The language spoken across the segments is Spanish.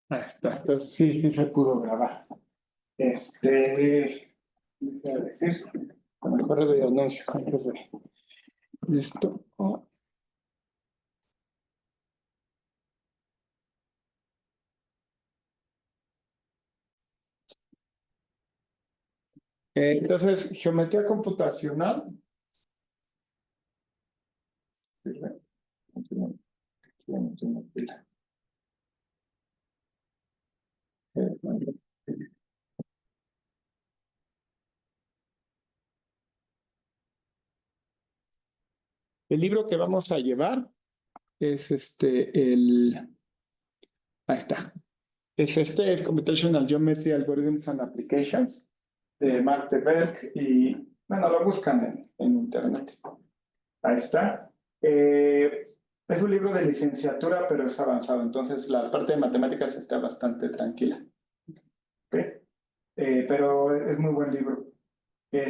Ahí está. Entonces, sí, sí se pudo grabar. ¿Qué se iba a decir? A lo mejor de anuncios antes de esto. Entonces, geometría computacional. El libro que vamos a llevar es ahí está. Es Computational Geometry Algorithms and Applications de Mark de Berg y, bueno, lo buscan en internet. Ahí está. Es un libro de licenciatura, pero es avanzado, entonces la parte de matemáticas está bastante tranquila. ¿Ok? Pero es muy buen libro. ¿Qué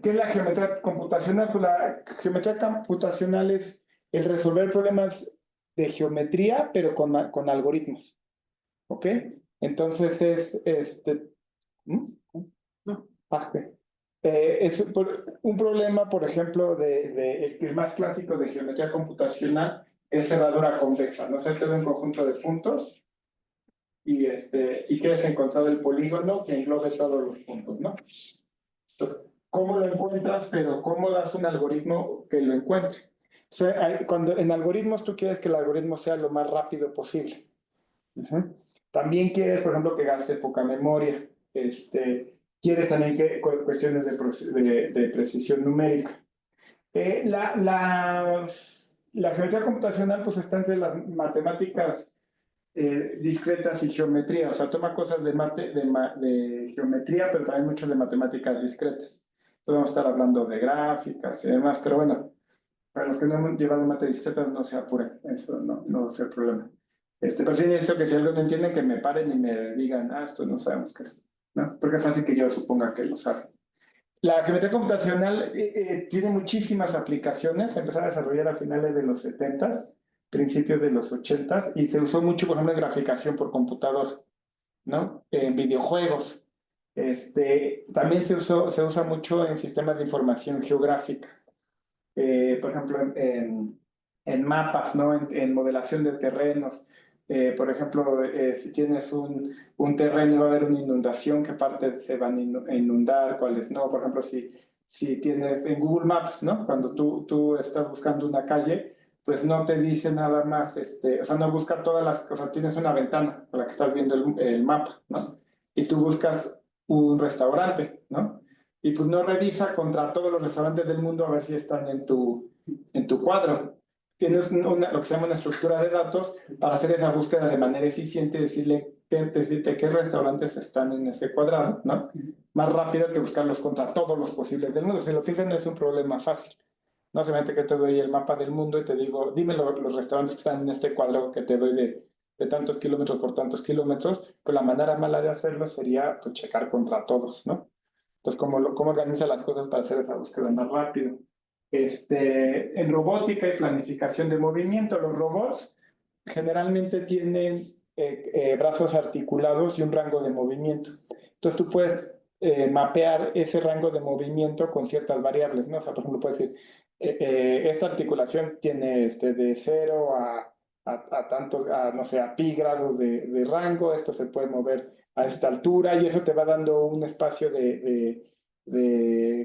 es la geometría computacional? Pues la geometría computacional es el resolver problemas de geometría, pero con algoritmos. ¿Ok? Entonces ¿Mm? No. Ok. Un problema, por ejemplo, el más clásico de geometría computacional es cerradura convexa, ¿no? O sea, te da un conjunto de puntos y quieres encontrar el polígono que englobe todos los puntos, ¿no? Entonces, ¿cómo lo encuentras? Pero ¿cómo das un algoritmo que lo encuentre? O sea, cuando en algoritmos tú quieres que el algoritmo sea lo más rápido posible. Ujú. También quieres, por ejemplo, que gaste poca memoria. Quieres también que cuestiones de precisión numérica. La geometría computacional pues está entre las matemáticas discretas y geometría, o sea, toma cosas de geometría, pero también mucho de matemáticas discretas. Podemos estar hablando de gráficas y demás, pero bueno, para los que no hemos llevado mate discretas, no se apuren, eso no es el problema. Pero sí necesito que si algo no entienden, que me paren y me digan, esto no sabemos qué es, ¿no? Porque es fácil que yo suponga que lo saben. La geometría computacional tiene muchísimas aplicaciones, se empezó a desarrollar a finales de los 70s, principios de los 80s, y se usó mucho, por ejemplo, en graficación por computador, ¿no? En videojuegos. También se usa mucho en sistemas de información geográfica, por ejemplo, en mapas, ¿no? En modelación de terrenos. Por ejemplo, si tienes un terreno y va a haber una inundación, qué partes se van a inundar, cuáles no. Por ejemplo, si tienes en Google Maps, ¿no? Cuando tú estás buscando una calle, pues no te dice nada más, o sea, no busca todas las cosas, tienes una ventana con la que estás viendo el mapa, ¿no? Y tú buscas un restaurante, ¿no? Y pues no revisa contra todos los restaurantes del mundo a ver si están en tu cuadro. Tienes lo que se llama una estructura de datos para hacer esa búsqueda de manera eficiente y decirte qué restaurantes están en ese cuadrado, ¿no? Más rápido que buscarlos contra todos los posibles del mundo. Si lo piensan, no es un problema fácil. No solamente que te doy el mapa del mundo y te digo, dime los restaurantes que están en este cuadro que te doy de tantos kilómetros por tantos kilómetros, pues la manera mala de hacerlo sería pues, checar contra todos, ¿no? Entonces, ¿cómo organiza las cosas para hacer esa búsqueda más rápido? En robótica y planificación de movimiento, los robots generalmente tienen brazos articulados y un rango de movimiento. Entonces, tú puedes mapear ese rango de movimiento con ciertas variables, ¿no? O sea, por ejemplo, puedes decir, esta articulación tiene de 0 a tantos, no sé, a pi grados de rango, esto se puede mover a esta altura y eso te va dando un espacio de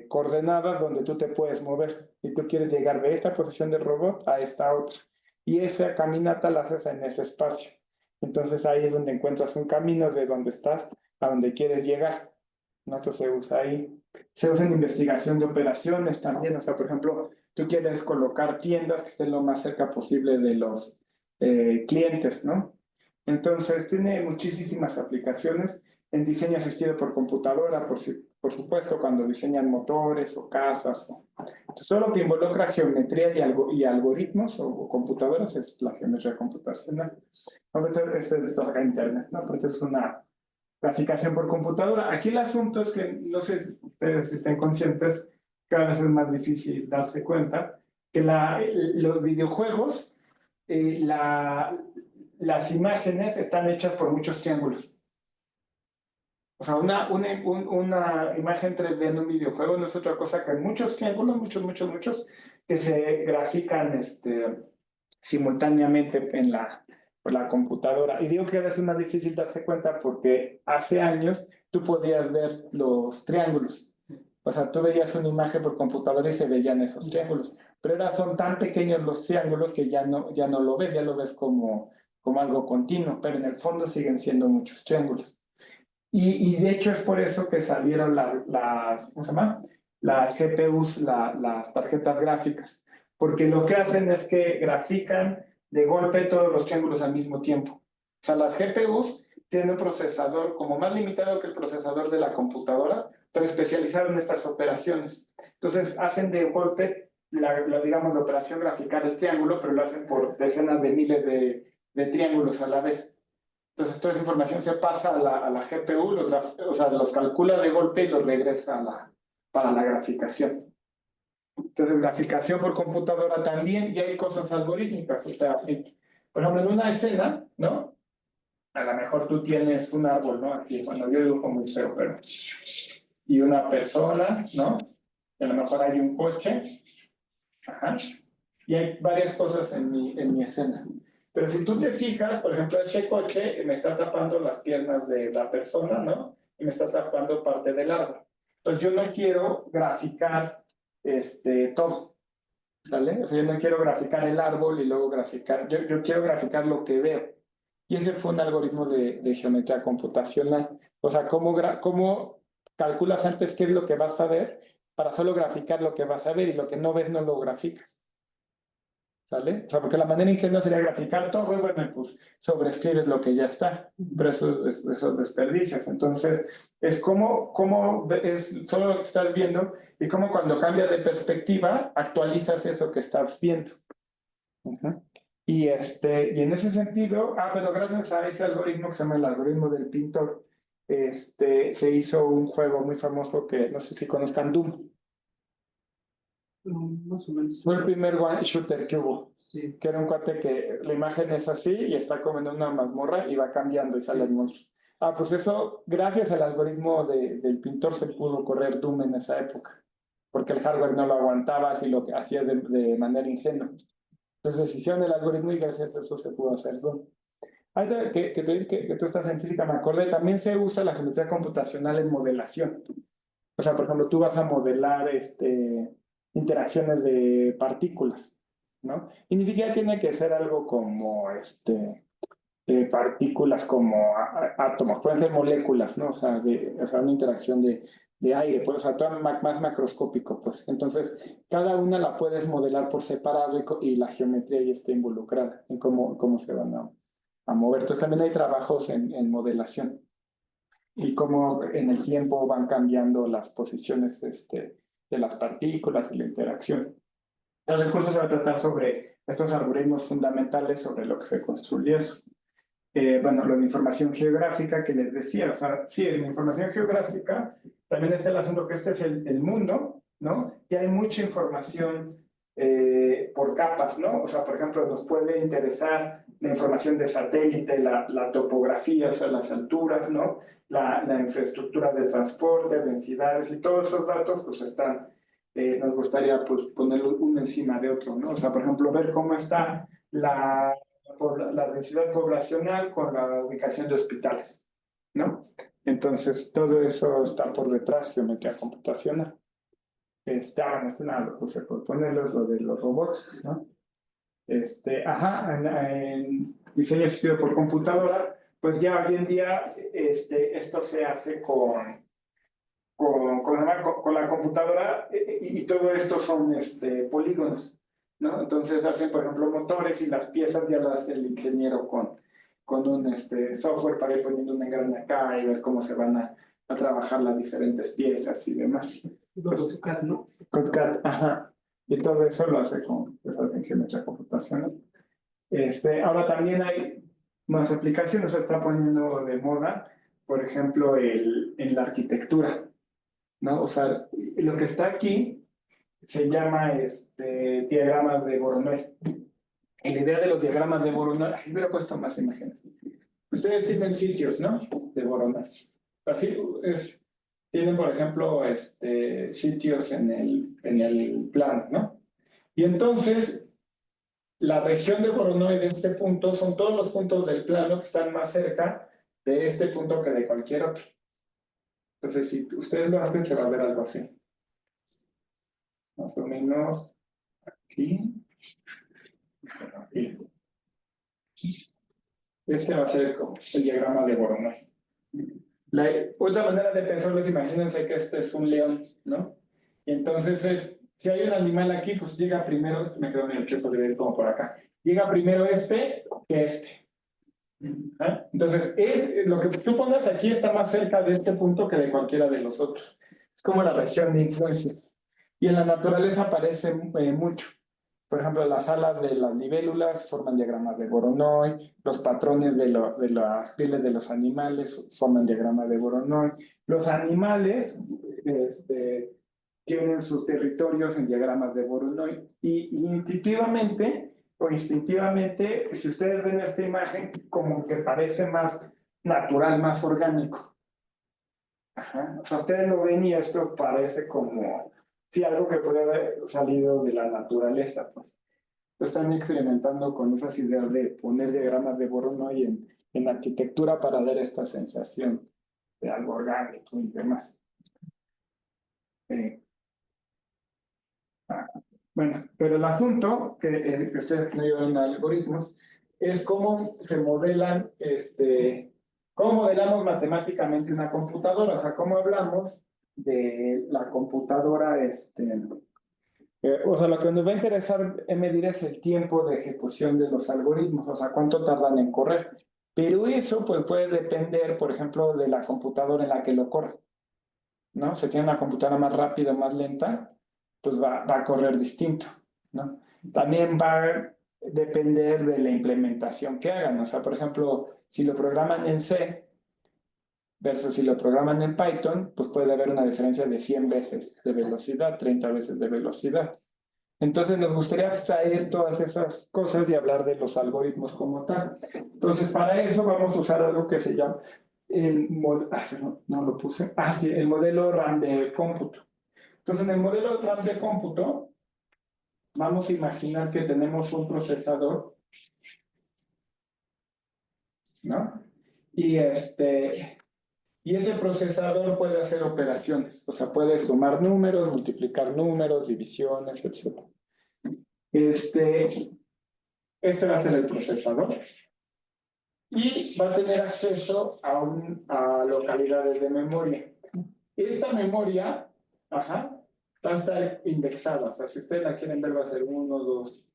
coordenadas donde tú te puedes mover y tú quieres llegar de esta posición del robot a esta otra. Y esa caminata la haces en ese espacio. Entonces ahí es donde encuentras un camino de donde estás a donde quieres llegar. ¿No? Esto se usa ahí. Se usa en investigación de operaciones también. O sea, por ejemplo, tú quieres colocar tiendas que estén lo más cerca posible de los clientes, ¿no? Entonces tiene muchísimas aplicaciones en diseño asistido por computadora, por supuesto, cuando diseñan motores o casas. Entonces, todo lo que involucra geometría y algoritmos o computadoras es la geometría computacional. Esto es acá internet, ¿no? Pero es una graficación por computadora. Aquí el asunto es que, no sé si ustedes estén conscientes, cada vez es más difícil darse cuenta que los videojuegos, eh, la, las imágenes están hechas por muchos triángulos. O sea, una imagen 3D en un videojuego no es otra cosa que muchos triángulos, muchos, que se grafican simultáneamente por la computadora. Y digo que ahora es más difícil darse cuenta porque hace años tú podías ver los triángulos. O sea, tú veías una imagen por computadora y se veían esos triángulos. Pero ahora son tan pequeños los triángulos que ya no lo ves, ya lo ves como algo continuo, pero en el fondo siguen siendo muchos triángulos. Y de hecho es por eso que salieron ¿cómo se llama? Las GPUs, las tarjetas gráficas, porque lo que hacen es que grafican de golpe todos los triángulos al mismo tiempo. O sea, las GPUs tienen un procesador como más limitado que el procesador de la computadora, pero especializado en estas operaciones. Entonces hacen de golpe, digamos, la operación graficar el triángulo, pero lo hacen por decenas de miles de triángulos a la vez. Entonces, toda esa información se pasa a la GPU, o sea, los calcula de golpe y los regresa para la graficación. Entonces, graficación por computadora también, y hay cosas algorítmicas. O sea, por ejemplo, en una escena, ¿no? A lo mejor tú tienes un árbol, ¿no? Aquí, bueno, yo dibujo muy feo, pero... Y una persona, ¿no? Y a lo mejor hay un coche. Ajá. Y hay varias cosas en mi escena. Pero si tú te fijas, por ejemplo, este coche me está tapando las piernas de la persona, ¿no? Y me está tapando parte del árbol. Entonces yo no quiero graficar todo, ¿vale? O sea, yo no quiero graficar el árbol y luego graficar, yo quiero graficar lo que veo. Y ese fue un algoritmo de geometría computacional. O sea, cómo calculas antes qué es lo que vas a ver para solo graficar lo que vas a ver y lo que no ves no lo graficas. ¿Sale? O sea, porque la manera ingenua sería graficar todo y bueno, pues sobreescribes lo que ya está, pero esos desperdicios. Entonces, es como es solo lo que estás viendo y cómo cuando cambias de perspectiva actualizas eso que estás viendo. Y en ese sentido, pero gracias a ese algoritmo que se llama el algoritmo del pintor, se hizo un juego muy famoso que no sé si conozcan, Doom. Más o menos. Fue el primer one shooter que hubo. Sí. Que era un cuate que la imagen es así y está como en una mazmorra y va cambiando y sale el monstruo. Pues eso, gracias al algoritmo del pintor se pudo correr Doom en esa época, porque el hardware no lo aguantaba así lo que hacía de manera ingenua. Entonces hicieron el algoritmo y gracias a eso se pudo hacer Doom. Que tú estás en física, me acordé, también se usa la geometría computacional en modelación. O sea, por ejemplo, tú vas a modelar interacciones de partículas, ¿no? Y ni siquiera tiene que ser algo como partículas como átomos, pueden ser moléculas, ¿no? O sea, una interacción de aire, pues, o sea, todo más macroscópico, pues. Entonces, cada una la puedes modelar por separado y la geometría ahí está involucrada en cómo se van a mover. Entonces, también hay trabajos en modelación y cómo en el tiempo van cambiando las posiciones de las partículas y la interacción. El curso se va a tratar sobre estos algoritmos fundamentales sobre lo que se construye eso. Bueno, lo de información geográfica que les decía, o sea, sí, en información geográfica también está el asunto que este es el mundo, ¿no? Y hay mucha información por capas, ¿no? O sea, por ejemplo, nos puede interesar la información de satélite, la topografía, o sea, las alturas, ¿no? La infraestructura de transporte, densidades y todos esos datos, pues están, nos gustaría pues, ponerlo uno encima de otro, ¿no? O sea, por ejemplo, ver cómo está la densidad poblacional con la ubicación de hospitales, ¿no? Entonces, todo eso está por detrás, geometría computacional. Nada, lo puse por ponerlos, lo de los robots, ¿no? En diseño asistido por computadora, pues ya hoy en día esto se hace con la computadora y todo esto son polígonos, ¿no? Entonces hacen, por ejemplo, motores y las piezas ya las hace el ingeniero con un software para ir poniendo un engrane acá y ver cómo se van a trabajar las diferentes piezas y demás. Con CAD, ¿no? Con CAD, ajá. Y todo eso lo hace con geometría computacional. Ahora también hay más aplicaciones, se está poniendo de moda, por ejemplo, en la arquitectura, ¿no? O sea, lo que está aquí se llama diagramas de Voronoi. la idea de los diagramas de Voronoi, ay, hubiera puesto más imágenes. Ustedes tienen sitios, ¿no? De Voronoi. Así es. Tienen, por ejemplo, sitios en el plano, ¿no? Y entonces, la región de Voronoi de este punto son todos los puntos del plano que están más cerca de este punto que de cualquier otro. Entonces, si ustedes lo hacen, se va a ver algo así. Más o menos aquí. Aquí. Este va a ser como el diagrama de Voronoi. La otra manera de pensarlo es, imagínense que este es un león, ¿no? Y entonces, si hay un animal aquí, pues llega primero, me quedo en el checo de ver como por acá, llega primero este que este. ¿Ah? Entonces, lo que tú pongas aquí está más cerca de este punto que de cualquiera de los otros. Es como la región de influencia. Y en la naturaleza aparece mucho. Por ejemplo, las alas de las libélulas forman diagramas de Voronoi, los patrones de las pieles de los animales forman diagramas de Voronoi. Los animales tienen sus territorios en diagramas de Voronoi. Y intuitivamente o instintivamente, si ustedes ven esta imagen, como que parece más natural, más orgánico. Ajá. O sea, ustedes lo ven y esto parece como sí, algo que puede haber salido de la naturaleza, pues. Están experimentando con esas ideas de poner diagramas de Voronoi en arquitectura para dar esta sensación de algo orgánico y demás. Bueno, pero el asunto que ustedes no llevan algoritmos es cómo se modelan, cómo modelamos matemáticamente una computadora, o sea, cómo hablamos de la computadora, o sea, lo que nos va a interesar medir es el tiempo de ejecución de los algoritmos, o sea, cuánto tardan en correr. Pero eso pues, puede depender, por ejemplo, de la computadora en la que lo corre, ¿no? Si tiene una computadora más rápida o más lenta, pues va a correr distinto, ¿no? También va a depender de la implementación que hagan. O sea, por ejemplo, si lo programan en C versus si lo programan en Python, pues puede haber una diferencia de 100 veces de velocidad, 30 veces de velocidad. Entonces nos gustaría extraer todas esas cosas y hablar de los algoritmos como tal. Entonces para eso vamos a usar algo que se llama no lo puse. Sí, el modelo RAM de cómputo. Entonces en el modelo RAM de cómputo vamos a imaginar que tenemos un procesador, ¿no? Y ese procesador puede hacer operaciones, o sea, puede sumar números, multiplicar números, divisiones, etc. Este va a ser el procesador y va a tener acceso a localidades de memoria. Esta memoria, va a estar indexada, o sea, si ustedes la quieren ver va a ser 1, 2,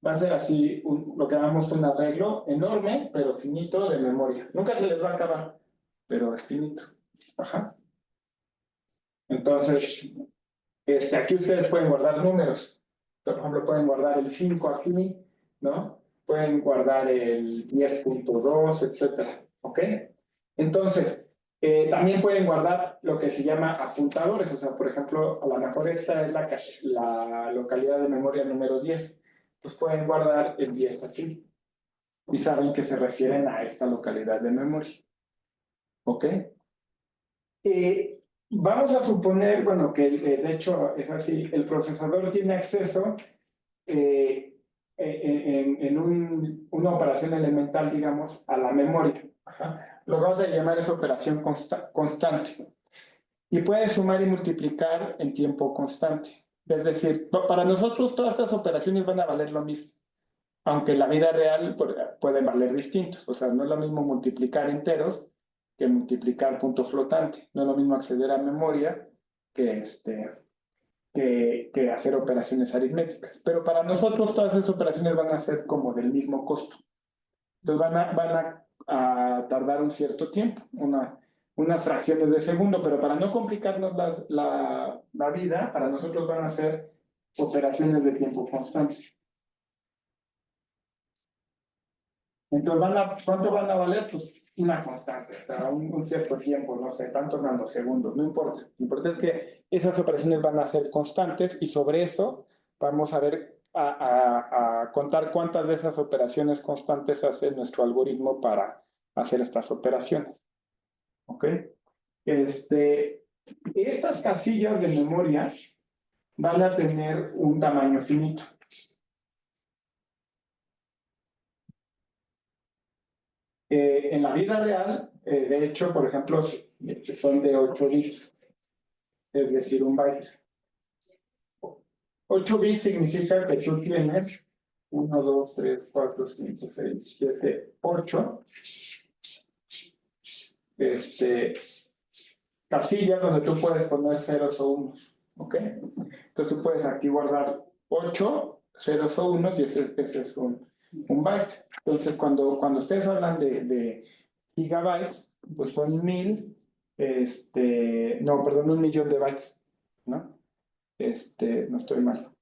va a ser así, lo que llamamos un arreglo enorme, pero finito de memoria. Nunca se les va a acabar, pero es finito. Entonces, aquí ustedes pueden guardar números. Por ejemplo, pueden guardar el 5 aquí, ¿no? Pueden guardar el 10.2, etcétera, ¿ok? Entonces, también pueden guardar lo que se llama apuntadores, o sea, por ejemplo, a lo mejor esta es la localidad de memoria número 10, pues pueden guardar el 10 aquí y saben que se refieren a esta localidad de memoria, ¿ok? Vamos a suponer, bueno, que de hecho es así, el procesador tiene acceso en una operación elemental, digamos, a la memoria. Lo que vamos a llamar es operación constante. Y puede sumar y multiplicar en tiempo constante. Es decir, para nosotros todas estas operaciones van a valer lo mismo, aunque en la vida real pueden valer distintos. O sea, no es lo mismo multiplicar enteros que multiplicar punto flotante. No es lo mismo acceder a memoria que hacer operaciones aritméticas. Pero para nosotros todas esas operaciones van a ser como del mismo costo. Entonces van a tardar un cierto tiempo, unas fracciones de segundo, pero para no complicarnos la vida, para nosotros van a ser operaciones de tiempo constante. Entonces, ¿cuánto van a valer? Pues una constante, o sea, un cierto tiempo, no sé, tantos nanosegundos, no importa. Lo importante es que esas operaciones van a ser constantes y sobre eso vamos a ver a contar cuántas de esas operaciones constantes hace nuestro algoritmo para hacer estas operaciones. ¿Ok? Estas casillas de memoria van a tener un tamaño finito. En la vida real, de hecho, por ejemplo, son de 8 bits, es decir, un byte. 8 bits significa que tú tienes 1, 2, 3, 4, 5, 6, 7, 8 casillas donde tú puedes poner ceros o unos. ¿Ok? Entonces tú puedes aquí guardar 8 ceros o unos y ese es un byte. Entonces cuando ustedes hablan de gigabytes, pues son 1000, no, perdón, 1.000.000 de bytes, ¿no? No estoy mal.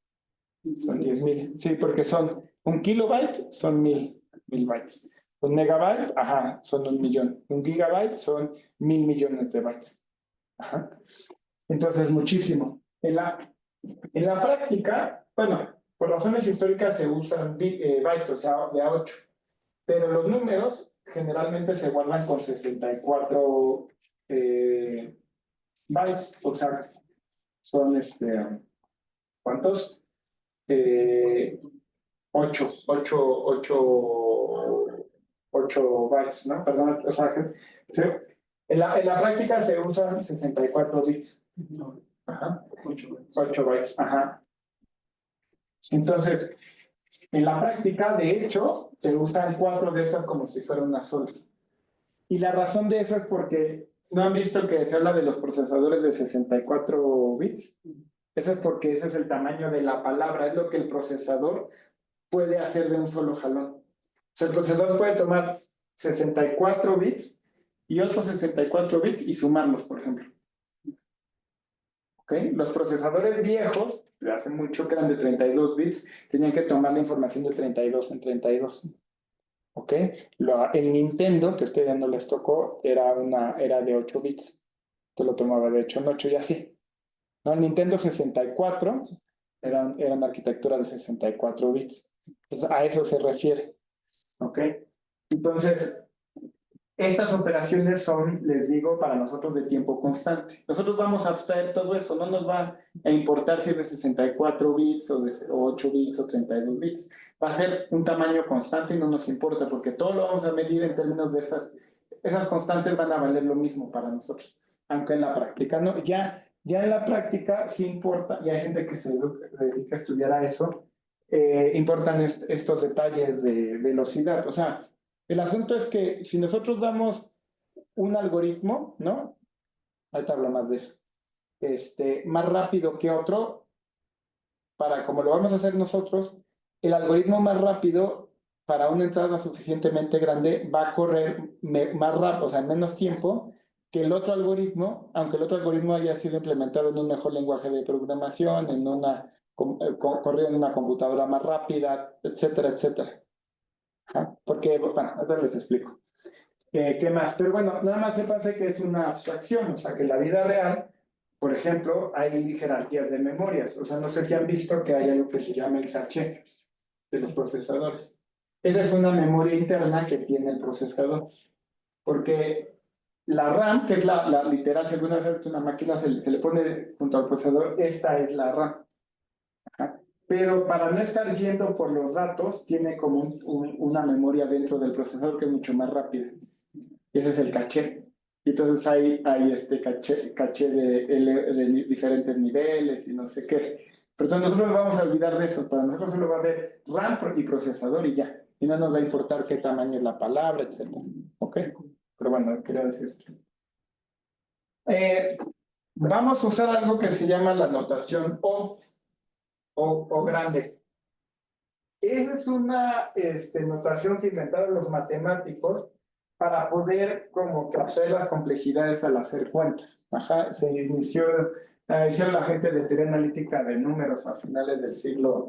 Son 10.000. Sí, porque son un kilobyte, son 1000 bytes. Un megabyte, ajá, son 1.000.000. Un gigabyte son 1.000.000.000 de bytes. Ajá. Entonces, muchísimo. En la práctica, bueno, por razones históricas se usan bytes, o sea, de a 8. Pero los números generalmente se guardan con 64 bytes, o sea, son ¿cuántos? 8 bytes, ¿no? Perdón, o sea, en la práctica se usan 64 bits. Ajá. 8 bytes, ajá. Entonces, en la práctica, de hecho, se usan 4 de estas como si fuera una sola. Y la razón de eso es porque, ¿no han visto que se habla de los procesadores de 64 bits? Eso es porque ese es el tamaño de la palabra, es lo que el procesador puede hacer de un solo jalón. O sea, el procesador puede tomar 64 bits y otros 64 bits y sumarlos, por ejemplo. ¿Ok? Los procesadores viejos, de hace mucho, que eran de 32 bits, tenían que tomar la información de 32 en 32. ¿Ok? El Nintendo, que a ustedes no les tocó, era de 8 bits. Te lo tomaba de 8 en 8 y así. ¿No? El Nintendo 64 eran arquitecturas de 64 bits. Entonces, a eso se refiere. ¿Ok? Entonces, estas operaciones son, les digo, para nosotros de tiempo constante. Nosotros vamos a abstraer todo eso, no nos va a importar si es de 64 bits o de 8 bits o 32 bits. Va a ser un tamaño constante y no nos importa porque todo lo vamos a medir en términos de esas constantes van a valer lo mismo para nosotros, aunque en la práctica no. Ya en la práctica sí importa, y hay gente que se dedica a estudiar a eso, importan estos detalles de velocidad. O sea, el asunto es que si nosotros damos un algoritmo, ¿no? Ahorita hablo más de eso. Más rápido que otro, como lo vamos a hacer nosotros, el algoritmo más rápido para una entrada suficientemente grande va a correr más rápido, o sea, en menos tiempo que el otro algoritmo, aunque el otro algoritmo haya sido implementado en un mejor lenguaje de programación, corrido en una computadora más rápida, etcétera, etcétera. Porque, bueno, ahora les explico. ¿Qué más? Pero bueno, nada más sépanse que es una abstracción, o sea, que en la vida real, por ejemplo, hay jerarquías de memorias. O sea, no sé si han visto que hay algo que se llama el caché de los procesadores. Esa es una memoria interna que tiene el procesador. Porque la RAM, que es la literal, si alguna vez una máquina se le pone junto al procesador, esta es la RAM. Ajá. Pero para no estar yendo por los datos, tiene como una memoria dentro del procesador que es mucho más rápida. Y ese es el caché. Y entonces hay caché de diferentes niveles y no sé qué. Pero entonces nosotros nos vamos a olvidar de eso. Para nosotros solo va a haber RAM y procesador y ya. Y no nos va a importar qué tamaño es la palabra, etc. ¿Ok? Pero bueno, quería decir esto. Vamos a usar algo que se llama la notación O grande. Esa es una notación que inventaron los matemáticos para poder como que hacer las complejidades al hacer cuentas. Ajá, hicieron la gente de teoría analítica de números a finales del siglo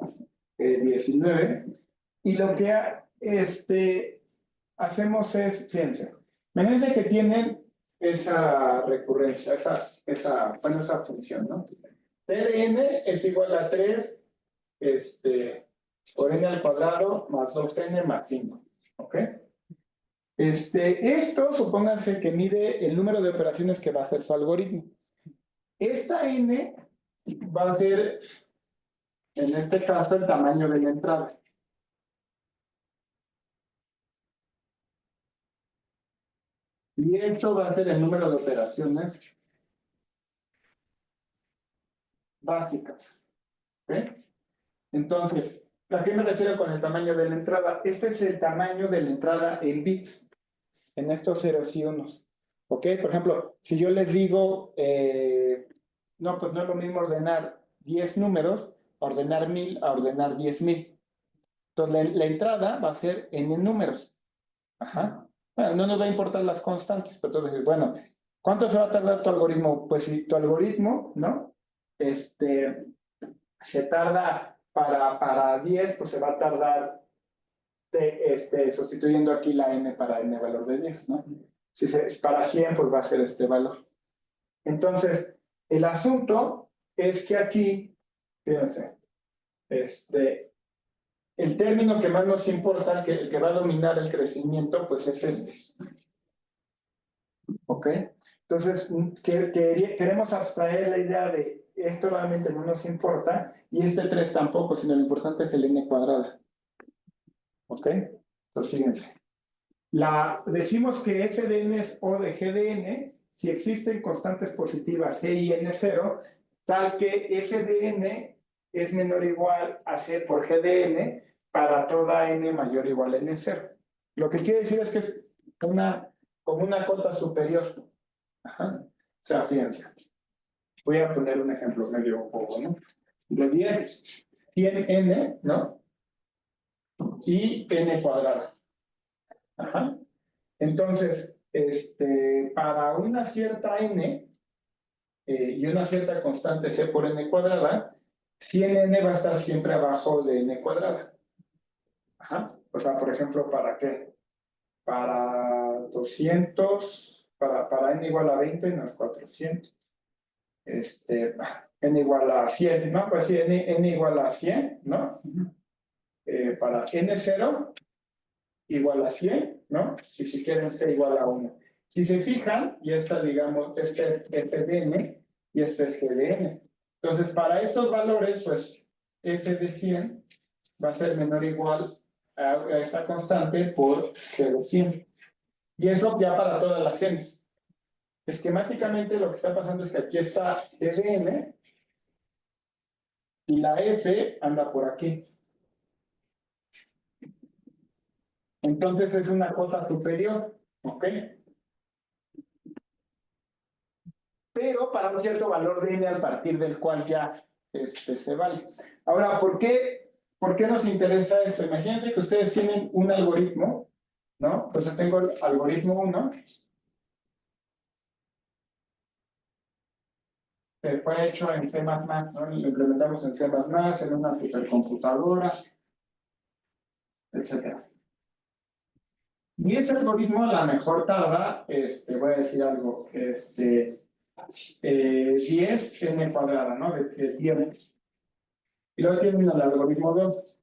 XIX. Y lo que hacemos es, fíjense, imagínense que tienen esa recurrencia, esa función, ¿no? TDN es igual a 3, por n al cuadrado más 2n más 5. ¿Ok? Esto, supónganse que mide el número de operaciones que va a hacer su algoritmo. Esta n va a ser, en este caso, el tamaño de la entrada. Y esto va a ser el número de operaciones básicas. ¿Ok? Entonces, ¿a qué me refiero con el tamaño de la entrada? Este es el tamaño de la entrada en bits, en estos ceros y unos. ¿Ok? Por ejemplo, si yo les digo, no, pues no es lo mismo ordenar 10 números, a ordenar 1000, a ordenar 10,000. Entonces, la entrada va a ser n números. Ajá. Bueno, no nos va a importar las constantes, pero entonces, bueno, ¿cuánto se va a tardar tu algoritmo? Pues si tu algoritmo, ¿no? Se tarda para 10, pues se va a tardar sustituyendo aquí la n para n valor de 10, ¿no? Si es para 100, pues va a ser este valor. Entonces, el asunto es que aquí, fíjense, el término que más nos importa, el que va a dominar el crecimiento, pues es este. ¿Ok? Entonces, queremos abstraer la idea de esto realmente no nos importa y este 3 tampoco, sino lo importante es el n cuadrada. ¿Ok? Entonces, fíjense. Decimos que f de n es O de g de n si existen constantes positivas c y n0, tal que f de n es menor o igual a c por g de n para toda n mayor o igual a n0. Lo que quiere decir es que es como una cota superior. Ajá. O sea, fíjense. Voy a poner un ejemplo medio poco, ¿no? De 10 tiene n, ¿no? Y n cuadrada. Ajá. Entonces, para una cierta n y una cierta constante c por n cuadrada, 100n va a estar siempre abajo de n cuadrada. Ajá. O sea, por ejemplo, ¿para qué? Para 200, para n igual a 20 más 400. N igual a 100, ¿no? Pues sí, n igual a 100, ¿no? Para n0 igual a 100, ¿no? Y si quieren c igual a 1. Si se fijan, ya está, digamos, este f de n y este es g de n. Entonces, para estos valores, pues f de 100 va a ser menor o igual a esta constante por g de 100. Y eso ya para todas las n's. Esquemáticamente lo que está pasando es que aquí está g de n y la f anda por aquí. Entonces es una cota superior, ¿ok? Pero para un cierto valor de n a partir del cual ya se vale. Ahora, ¿por qué nos interesa esto? Imagínense que ustedes tienen un algoritmo, ¿no? Entonces tengo el algoritmo 1. Que fue hecho en C++, ¿no? Lo implementamos en C++, en una supercomputadora, etc. Y ese algoritmo a lo mejor tarda, voy a decir algo, 10 n cuadrada, ¿no? De tiempo. Y luego tienen el algoritmo 2.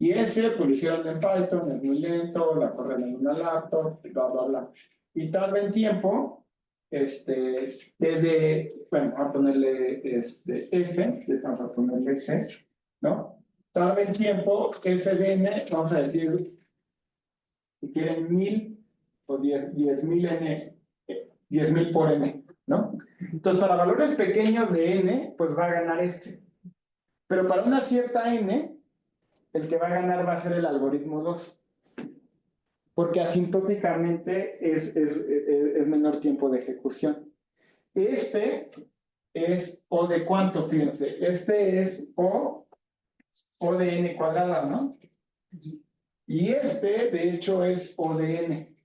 Y ese, pues lo hicieron en Python, es muy lento, la corren en una laptop, bla, bla, bla. Y tarda en tiempo, bueno, vamos a ponerle F, estamos a ponerle F, ¿no? Tarda en tiempo, F de n, vamos a decir, si quieren 1000 o 10,000 n, 10,000 por n, ¿no? Entonces, para valores pequeños de n, pues va a ganar este. Pero para una cierta n, el que va a ganar va a ser el algoritmo 2. Porque asintóticamente es menor tiempo de ejecución. Este es O de cuánto, fíjense. Este es O de n cuadrada, ¿no? Y de hecho, es O de n.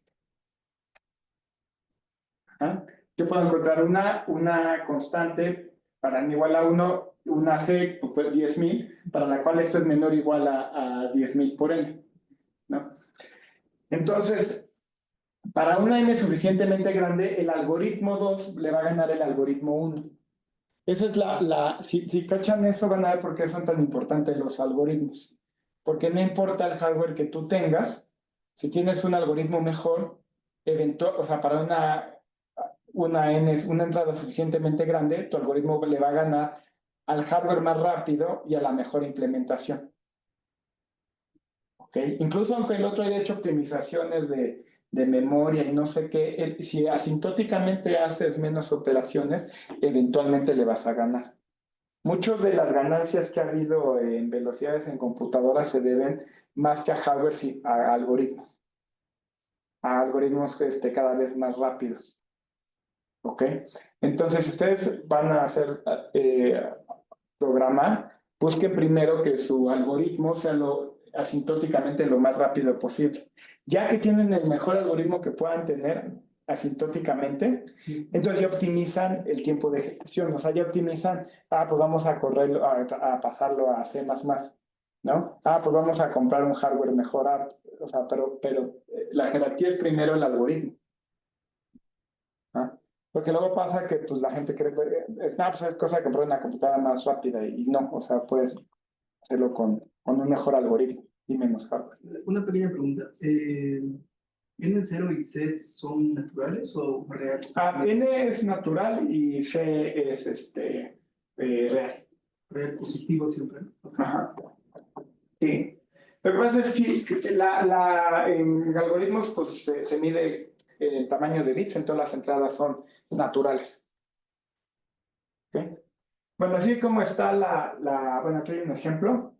¿Ah? Yo puedo encontrar una constante para n igual a 1, una c, pues 10,000, para la cual esto es menor o igual a 10,000 por n, ¿no? Entonces, para una n suficientemente grande, el algoritmo 2 le va a ganar el algoritmo 1. Esa es si cachan eso, van a ver por qué son tan importantes los algoritmos. Porque no importa el hardware que tú tengas, si tienes un algoritmo mejor, o sea, para una entrada suficientemente grande, tu algoritmo le va a ganar al hardware más rápido y a la mejor implementación. ¿Ok? Incluso aunque el otro haya hecho optimizaciones de memoria y no sé qué, si asintóticamente haces menos operaciones, eventualmente le vas a ganar. Muchas de las ganancias que ha habido en velocidades en computadoras se deben más que a hardware, sí, a algoritmos cada vez más rápidos. ¿Ok? Entonces, si ustedes van a hacer programar, busquen primero que su algoritmo sea asintóticamente lo más rápido posible. Ya que tienen el mejor algoritmo que puedan tener asintóticamente, entonces ya optimizan el tiempo de ejecución, o sea, ya optimizan, pues vamos a correrlo, a pasarlo a C++, ¿no? Pues vamos a comprar un hardware mejor, o sea, pero la jerarquía es primero el algoritmo. ¿Ah? Porque luego pasa que pues la gente cree que pues, es cosa de comprar una computadora más rápida y no, o sea, puedes hacerlo con un mejor algoritmo y menos hardware. Una pequeña pregunta. ¿N 0 y Z son naturales o reales? N es natural y C es real. Real positivo siempre, ¿no? Ajá. Sí. Lo que pasa es que en algoritmos pues, se mide el tamaño de bits, entonces las entradas son naturales. ¿Okay? Bueno, así como está bueno, aquí hay un ejemplo.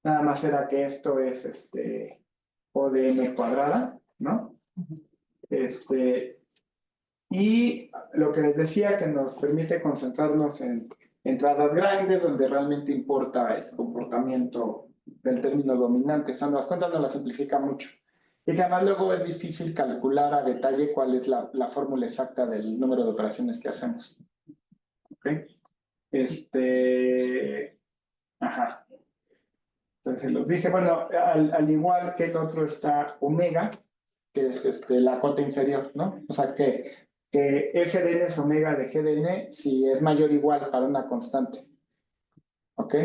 Nada más era que esto es O de n cuadrada, ¿no? Y lo que les decía que nos permite concentrarnos en entradas grandes donde realmente importa el comportamiento del término dominante. O sea, las cuentas nos las simplifica mucho. Y que además luego es difícil calcular a detalle cuál es la fórmula exacta del número de operaciones que hacemos. ¿Ok? Ajá. Entonces los dije, bueno, al igual que el otro está omega, que es la cota inferior, ¿no? O sea que f de n es omega de g de n si es mayor o igual para una constante. ¿Ok?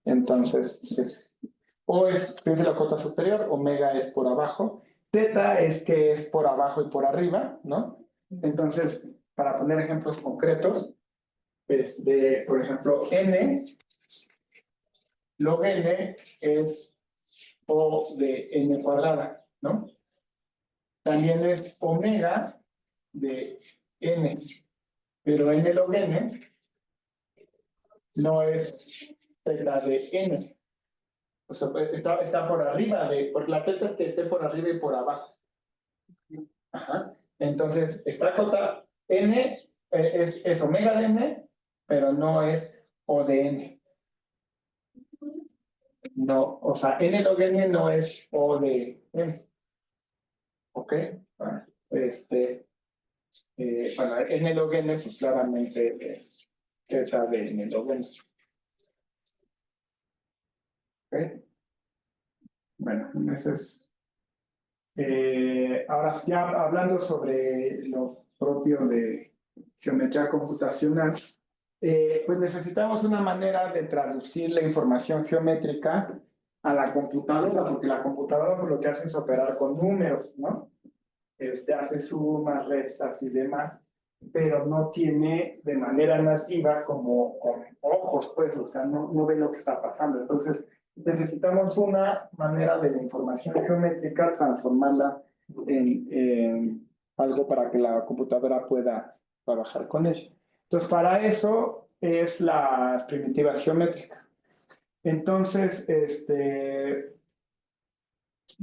Entonces, O es la cota superior, omega es por abajo, teta es que es por abajo y por arriba, ¿no? Entonces, para poner ejemplos concretos, por ejemplo, n log n es O de n cuadrada, ¿no? También es omega de n, pero n log n no es teta de n. O sea, está por arriba porque la teta es que esté por arriba y por abajo. Ajá. Entonces, esta cota n es omega de n, pero no es O de n. No, o sea, n log n no es O de n. ¿Ok? Bueno, bueno, n log n, pues claramente es teta de n log n. ¿Ok? Bueno, ese es. Ahora, ya hablando sobre lo propio de geometría computacional, pues necesitamos una manera de traducir la información geométrica a la computadora, porque la computadora pues, lo que hace es operar con números, ¿no? Hace sumas, restas y demás, pero no tiene de manera nativa como con ojos, pues, o sea, no ve lo que está pasando. Entonces, necesitamos una manera de la información geométrica transformarla en algo para que la computadora pueda trabajar con ello. Entonces, para eso es las primitivas geométricas. Entonces,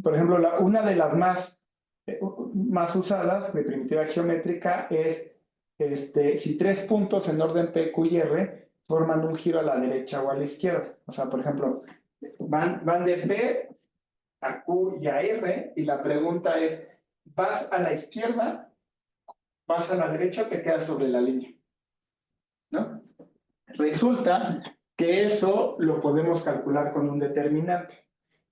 por ejemplo, una de las más usadas de primitiva geométrica es si tres puntos en orden P, Q y R forman un giro a la derecha o a la izquierda. O sea, por ejemplo, van de P a Q y a R y la pregunta es, ¿vas a la izquierda, vas a la derecha o te quedas sobre la línea? ¿No? Resulta que eso lo podemos calcular con un determinante.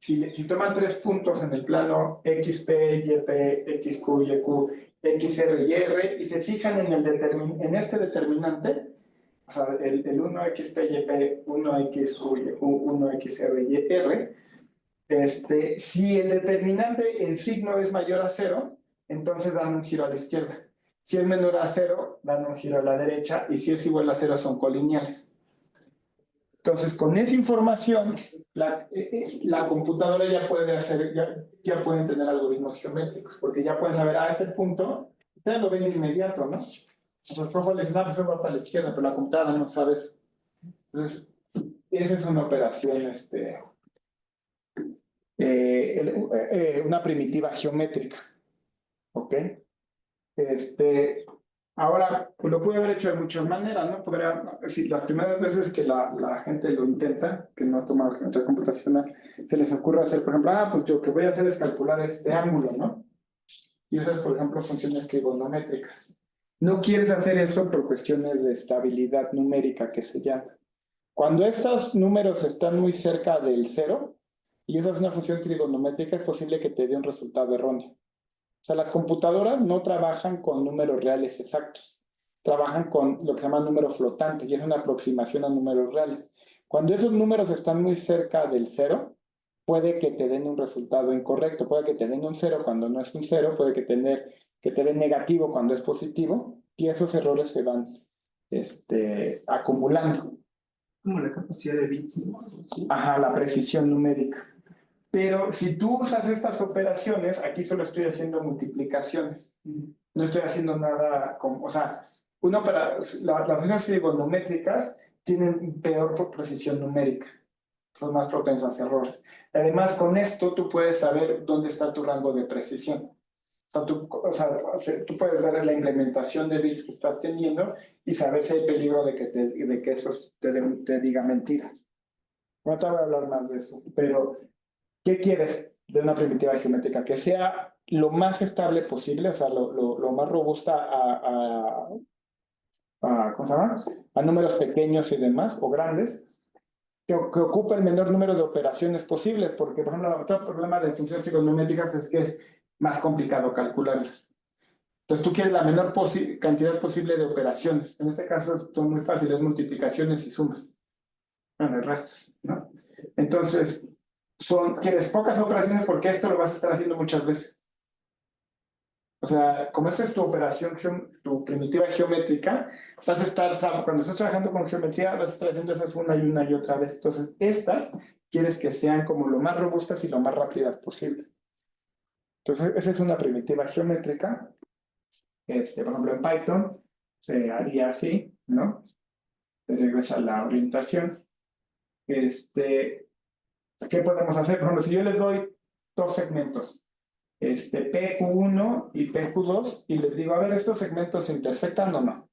Si toman tres puntos en el plano XP, YP, XQ, YQ, XR y R y se fijan en este determinante, o sea, el 1x, p, y, p, 1x, 1x, r, y, r, si el determinante en signo es mayor a 0, entonces dan un giro a la izquierda. Si es menor a 0, dan un giro a la derecha, y si es igual a 0, son colineales. Entonces, con esa información, la computadora ya puede hacer, ya pueden tener algoritmos geométricos, porque ya pueden saber, este punto, ustedes lo ven de inmediato, ¿no? Los profes les dicen, pues va para la izquierda, pero la computadora no sabe eso. Entonces, esa es una operación, una primitiva geométrica, ¿ok? Ahora, pues lo pude haber hecho de muchas maneras, ¿no? Podría decir, las primeras veces que la gente lo intenta, que no ha tomado geometría computacional, se les ocurre hacer, por ejemplo, pues yo que voy a hacer es calcular este ángulo, ¿no? Y usar, por ejemplo, funciones trigonométricas. No quieres hacer eso por cuestiones de estabilidad numérica que se llama. Cuando estos números están muy cerca del cero y usas una función trigonométrica, es posible que te dé un resultado erróneo. O sea, las computadoras no trabajan con números reales exactos, trabajan con lo que se llama número flotante, y es una aproximación a números reales. Cuando esos números están muy cerca del cero, puede que te den un resultado incorrecto, puede que te den un cero cuando no es un cero, puede que te den negativo cuando es positivo, y esos errores se van acumulando. Como la capacidad de bits, ¿no? ¿Sí? Ajá, la precisión numérica. Pero si tú usas estas operaciones, aquí solo estoy haciendo multiplicaciones. No estoy haciendo nada como, o sea, las funciones trigonométricas tienen peor precisión numérica. Son más propensas a errores. Además, con esto tú puedes saber dónde está tu rango de precisión. O sea, tú puedes ver la implementación de bits que estás teniendo y saber si hay peligro de que eso te diga mentiras. No te voy a hablar más de eso, pero ¿qué quieres de una primitiva geométrica? Que sea lo más estable posible, o sea, lo más robusta ¿cómo se llama? A números pequeños y demás, o grandes, que ocupe el menor número de operaciones posible, porque, por ejemplo, otro problema de funciones trigonométricas es que es más complicado calcularlas. Entonces, tú quieres la menor cantidad posible de operaciones. En este caso, son muy fáciles, multiplicaciones y sumas. Bueno, y restas, ¿no? Entonces, quieres pocas operaciones porque esto lo vas a estar haciendo muchas veces. O sea, como esa es tu operación, tu primitiva geométrica, vas a estar, cuando estás trabajando con geometría, vas a estar haciendo esas una y otra vez. Entonces, estas quieres que sean como lo más robustas y lo más rápidas posible. Entonces, esa es una primitiva geométrica. Por ejemplo, en Python se haría así, ¿no? Se regresa la orientación. ¿Qué podemos hacer? Por ejemplo, si yo les doy dos segmentos, PQ1 y PQ2, y les digo, a ver, ¿estos segmentos se intersectan o no?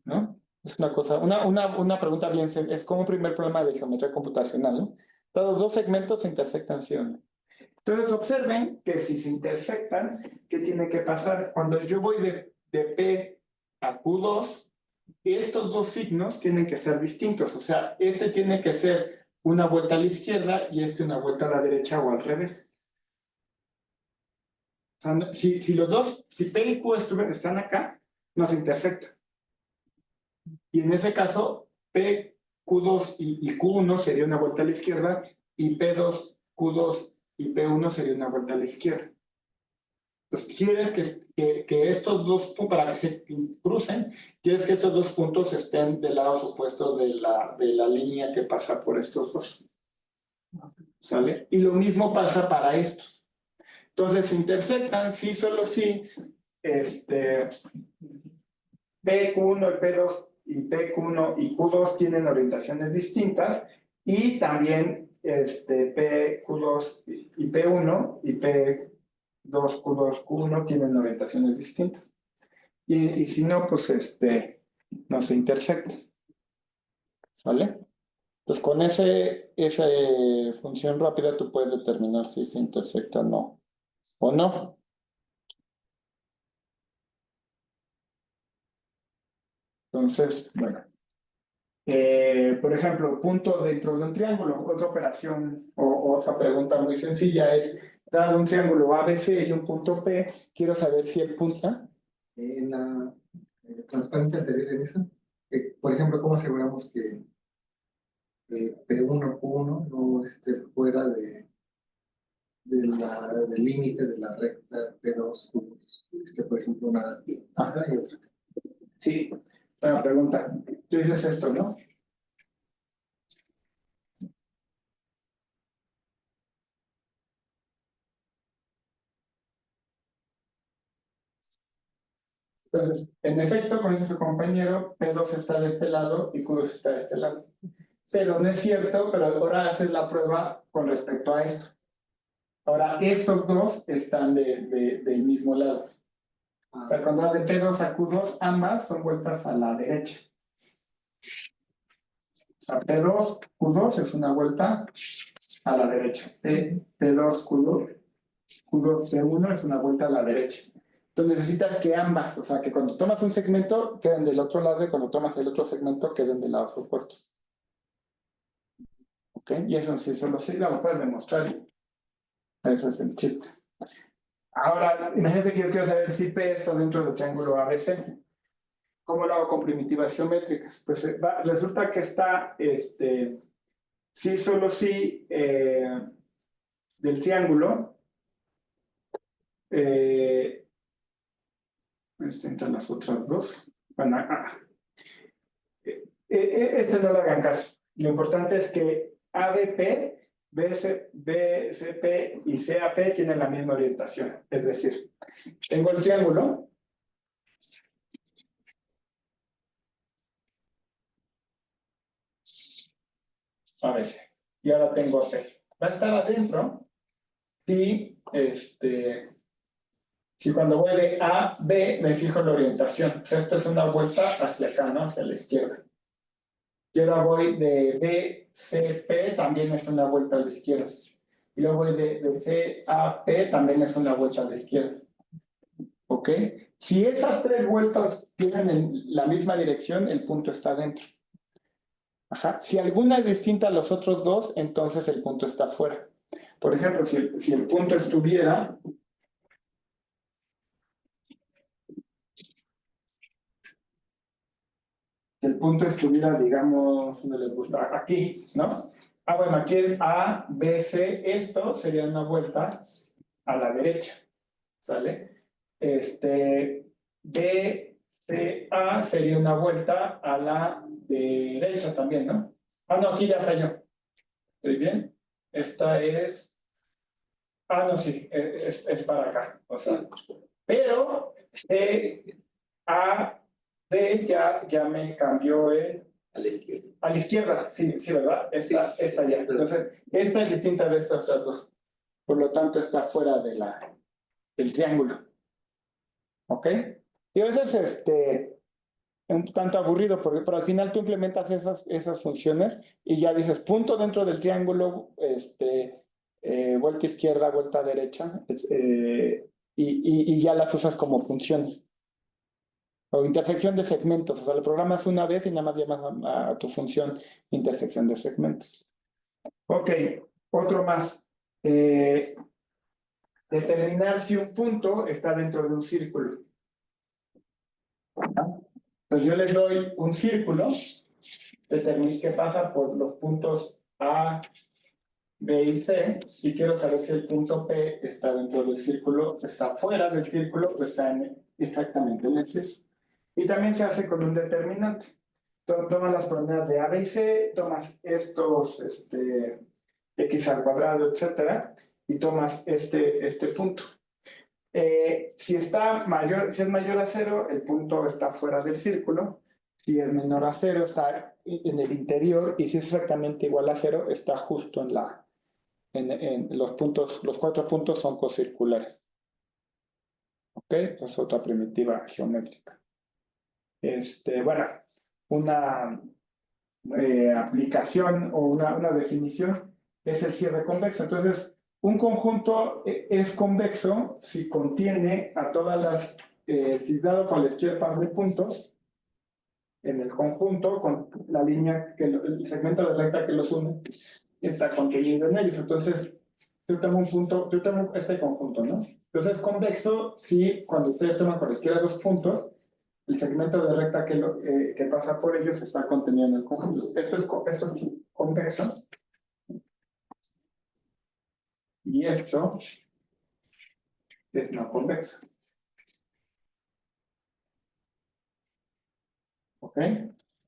¿No? Es una cosa, una pregunta bien, es como un primer problema de geometría computacional, ¿no? Todos los dos segmentos se intersectan, ¿sí o no? Entonces observen que si se intersectan, ¿qué tiene que pasar? Cuando yo voy de P a Q2, estos dos signos tienen que ser distintos, o sea, tiene que ser una vuelta a la izquierda y una vuelta a la derecha o al revés. O sea, si los dos, si P y Q están acá, no se intersectan. Y en ese caso, P, Q2 y Q1 sería una vuelta a la izquierda, y P2, Q2 y P1 sería una vuelta a la izquierda. Entonces, quieres que estos dos puntos, para que se crucen, quieres que estos dos puntos estén de lados opuestos de la línea que pasa por estos dos. ¿Sale? Y lo mismo pasa para estos. Entonces, se intersectan, sí, solo sí, PQ1 y P2 y PQ1 y Q2 tienen orientaciones distintas, y también PQ2 y P1 y P2, Q2, Q1 tienen orientaciones distintas. Y si no, pues no se intersectan. ¿Vale? Entonces con esa función rápida tú puedes determinar si se intersecta o no. Entonces, bueno. Por ejemplo, punto dentro de un triángulo. Otra operación o otra pregunta muy sencilla es, dado un triángulo ABC y un punto P, quiero saber si el punto... En la transparente anterior en esa, Por ejemplo, ¿cómo aseguramos que P1, Q1 no esté fuera del límite de la recta P2, Q2? Por ejemplo, una acá y otra. Sí, buena pregunta. Tú dices esto, ¿no? Entonces, en efecto, como dice su compañero, P2 está de este lado y Q2 está de este lado. Pero no es cierto, pero ahora haces la prueba con respecto a esto. Ahora, estos dos están del mismo lado. O sea, cuando vas de P2 a Q2, ambas son vueltas a la derecha. O sea, P2, Q2 es una vuelta a la derecha. P2, Q2, Q2, P1 es una vuelta a la derecha. Entonces necesitas que ambas, o sea, que cuando tomas un segmento queden del otro lado y cuando tomas el otro segmento queden de lados opuestos. ¿Ok? Y eso sí, solo sí lo puedes demostrar. Eso es el chiste. Ahora, imagínate que yo quiero saber si P está dentro del triángulo ABC. ¿Cómo lo hago con primitivas geométricas? Pues resulta que está, sí, solo sí, del triángulo. Entre las otras dos. Bueno, no le hagan caso. Lo importante es que ABP, BCP y CAP tienen la misma orientación. Es decir, tengo el triángulo. ABC. Y ahora tengo AP. Va a estar adentro. Y si cuando voy de A a B me fijo en la orientación. O sea, esto es una vuelta hacia acá, ¿no? Hacia la izquierda. Y ahora voy de B, C, P, también es una vuelta a la izquierda. Y luego voy de C a P, también es una vuelta a la izquierda. ¿Ok? Si esas tres vueltas tienen en la misma dirección, el punto está dentro. Ajá. Si alguna es distinta a los otros dos, entonces el punto está fuera. Por ejemplo, si el punto estuviera... Si el punto estuviera, digamos, donde les gusta, aquí, ¿no? Ah, bueno, aquí es A, B, C, esto sería una vuelta a la derecha, ¿sale? B, C, A sería una vuelta a la derecha también, ¿no? Ah, no, aquí ya falló. ¿Estoy bien? Esta es... Ah, no, sí, es para acá, o sea, pero C, A, D ya me cambió A la izquierda. a la izquierda, sí, sí, ¿verdad? Esta ya. Entonces, esta es distinta de estas otras dos. Por lo tanto, está fuera del triángulo. ¿Ok? Y a veces un tanto aburrido, pero al final tú implementas esas funciones y ya dices punto dentro del triángulo, vuelta izquierda, vuelta derecha, y ya las usas como funciones. O intersección de segmentos, o sea, lo programas una vez y nada más llamas a tu función intersección de segmentos. Ok, otro más. Determinar si un punto está dentro de un círculo. Entonces yo les doy un círculo, determinar que pasa por los puntos A, B y C. Si quiero saber si el punto P está dentro del círculo, está fuera del círculo o está exactamente en el círculo. Y también se hace con un determinante. Tomas las coordenadas de A, B y C, tomas estos, x al cuadrado, etcétera, y tomas este punto. Si es mayor a 0, el punto está fuera del círculo. Si es menor a 0, está en el interior. Y si es exactamente igual a 0, está justo en los puntos. Los 4 puntos son cocirculares. ¿Ok? Esa es otra primitiva geométrica. Bueno, una aplicación o una definición es el cierre convexo. Entonces, un conjunto es convexo si contiene a todas las, si dado cualquier par de puntos en el conjunto, con la línea, el segmento de recta que los une, está contenido en ellos. Entonces, yo tomo este conjunto, ¿no? Entonces, es convexo si cuando ustedes toman cualquiera dos puntos, el segmento de recta que pasa por ellos está contenido en el conjunto. Esto es convexo. Y esto es no convexo. ¿Ok?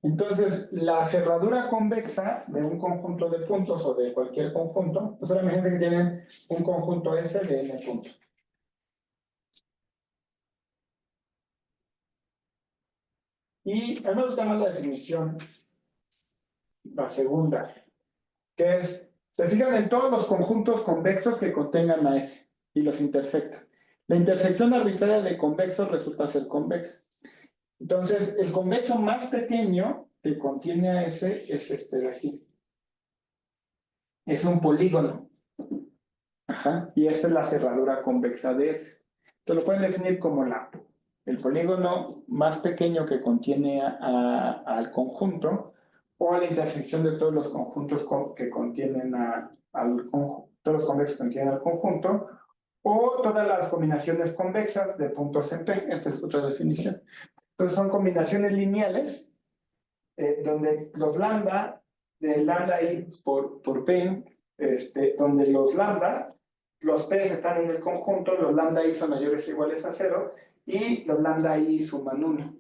Entonces, la cerradura convexa de un conjunto de puntos o de cualquier conjunto, pues solamente que tienen un conjunto S de n puntos. Y a mí me gusta más la definición, la segunda, que es, se fijan en todos los conjuntos convexos que contengan a S y los intersectan. La intersección arbitraria de convexos resulta ser convexa. Entonces, el convexo más pequeño que contiene a S es este de aquí. Es un polígono. Ajá. Y esta es la cerradura convexa de S. Entonces lo pueden definir como el polígono más pequeño que contiene al conjunto, o la intersección de todos los conjuntos que contienen todos los convexos que contienen al conjunto, o todas las combinaciones convexas de puntos en P. Esta es otra definición. Entonces son combinaciones lineales, donde los lambda, de lambda i por P, donde los P están en el conjunto, los lambda i son mayores o iguales a 0, y los lambda i suman 1.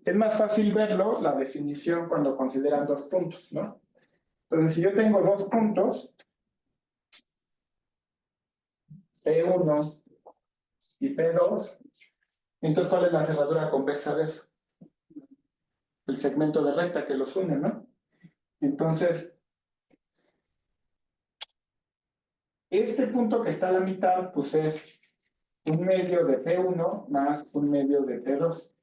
Es más fácil verlo, la definición, cuando consideran dos puntos, ¿no? Entonces, si yo tengo dos puntos, P1 y P2, entonces, ¿cuál es la cerradura convexa de eso? El segmento de recta que los une, ¿no? Entonces, este punto que está a la mitad, pues es un medio de P1 más un medio de P2.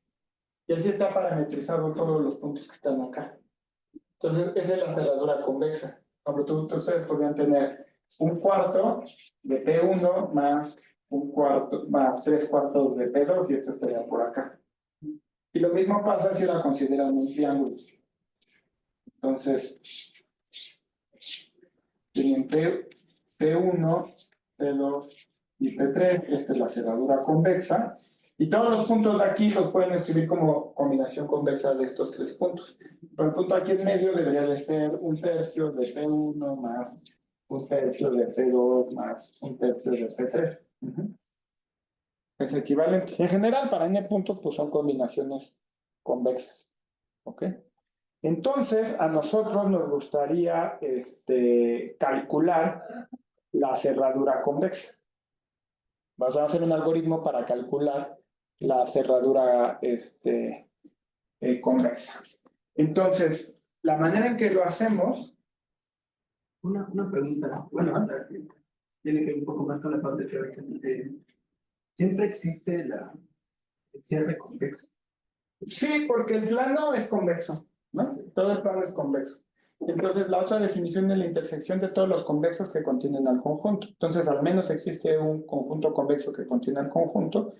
Y así está parametrizado todos los puntos que están acá. Entonces, esa es la cerradura convexa. Ustedes podrían tener un cuarto de P1 más un cuarto, más 3/4 de P2, y esto estaría por acá. Y lo mismo pasa si la consideran un triángulo. Entonces, tienen P1, P2 y P3, esta es la cerradura convexa. Y todos los puntos de aquí los pueden escribir como combinación convexa de estos tres puntos. Pero el punto aquí en medio debería de ser un tercio de P1 más un tercio de P2 más un tercio de P3. Es equivalente. En general, para n puntos, pues son combinaciones convexas. ¿Ok? Entonces, a nosotros nos gustaría calcular la cerradura convexa. Vamos a hacer un algoritmo para calcular la cerradura convexa. Entonces, la manera en que lo hacemos... Una pregunta, bueno, o sea, tiene que ver un poco más con la parte teórica. ¿Siempre existe el cierre convexo? Sí, porque el plano es convexo, ¿no? Todo el plano es convexo. Entonces, la otra definición es la intersección de todos los convexos que contienen al conjunto. Entonces, al menos existe un conjunto convexo que contiene al conjunto,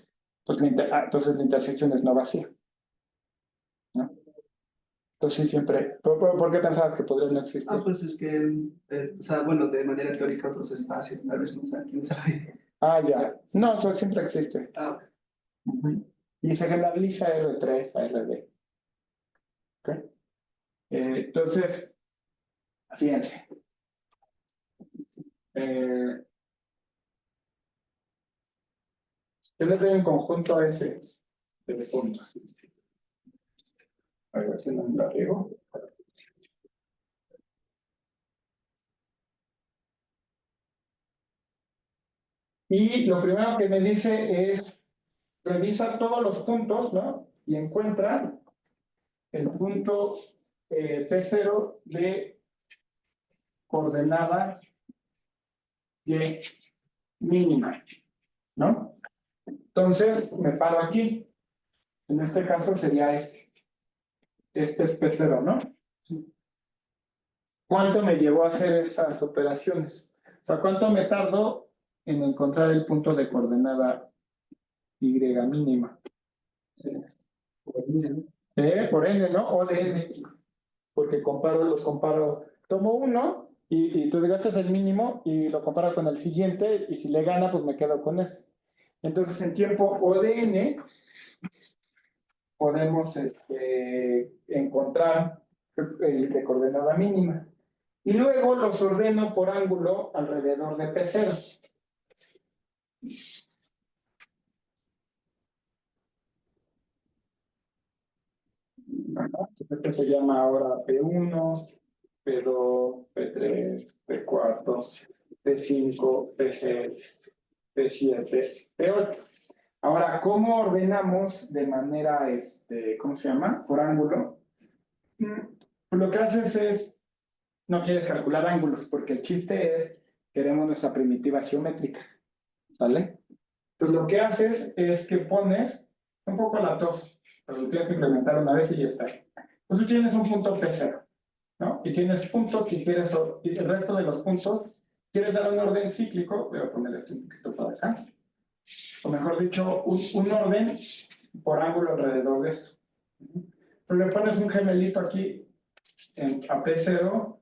pues entonces la intersección es no vacía, ¿no? Entonces, siempre... ¿Por qué pensabas que podría no existir? Pues es que, o sea, bueno, de manera teórica otros espacios, tal vez, no sé, quién sabe. Ya. No, eso siempre existe. Ok. Y se generaliza R3 a RD. ¿Ok? Entonces, fíjense. Yo le doy un conjunto S de puntos. A ver si no me la riego. Y lo primero que me dice es, revisa todos los puntos, ¿no? Y encuentra el punto P0 de coordenada Y mínima, ¿no? Entonces, me paro aquí. En este caso sería este. Este es P0, ¿no? ¿Cuánto me llevó a hacer esas operaciones? O sea, ¿cuánto me tardo en encontrar el punto de coordenada Y mínima? Sí. Por n, ¿no? O de n. Porque los comparo. Tomo uno y tú digas, este es el mínimo y lo comparo con el siguiente, y si le gana, pues me quedo con ese. Entonces, en tiempo O de n, podemos encontrar el de coordenada mínima. Y luego los ordeno por ángulo alrededor de P0. Este se llama ahora P1, P2, P3, P4, P5, P6, P7, P8. Ahora, ¿cómo ordenamos de manera, ¿cómo se llama? Por ángulo. Lo que haces es, no quieres calcular ángulos, porque el chiste es, queremos nuestra primitiva geométrica, ¿sale? Entonces lo que haces es que pones un poco latoso, pero lo tienes que implementar una vez y ya está. Entonces tienes un punto P0, ¿no? Y tienes puntos que quieres, y el resto de los puntos, quieres dar un orden cíclico, voy a poner esto un poquito para acá, o mejor dicho, un orden por ángulo alrededor de esto. Pero le pones un gemelito aquí a P0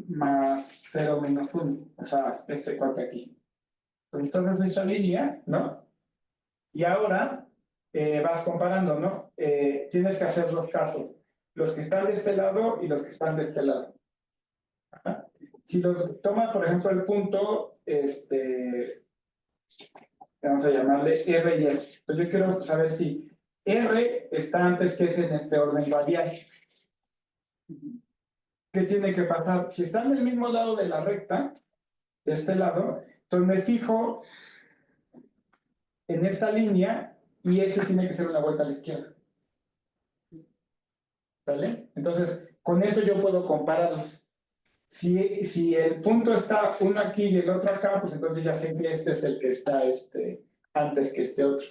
más 0 menos 1, o sea, este cuate aquí. Entonces esa línea, ¿no? Y ahora vas comparando, ¿no? Tienes que hacer dos casos, los que están de este lado y los que están de este lado. Ajá. Si los tomas, por ejemplo, el punto, vamos a llamarle R y S. Entonces yo quiero saber si R está antes que S en este orden radial. ¿Qué tiene que pasar? Si están del mismo lado de la recta, de este lado, entonces me fijo en esta línea y S tiene que ser una vuelta a la izquierda. ¿Vale? Entonces, con eso yo puedo compararlos. Si el punto está uno aquí y el otro acá, pues entonces ya sé que este es el que está antes que este otro.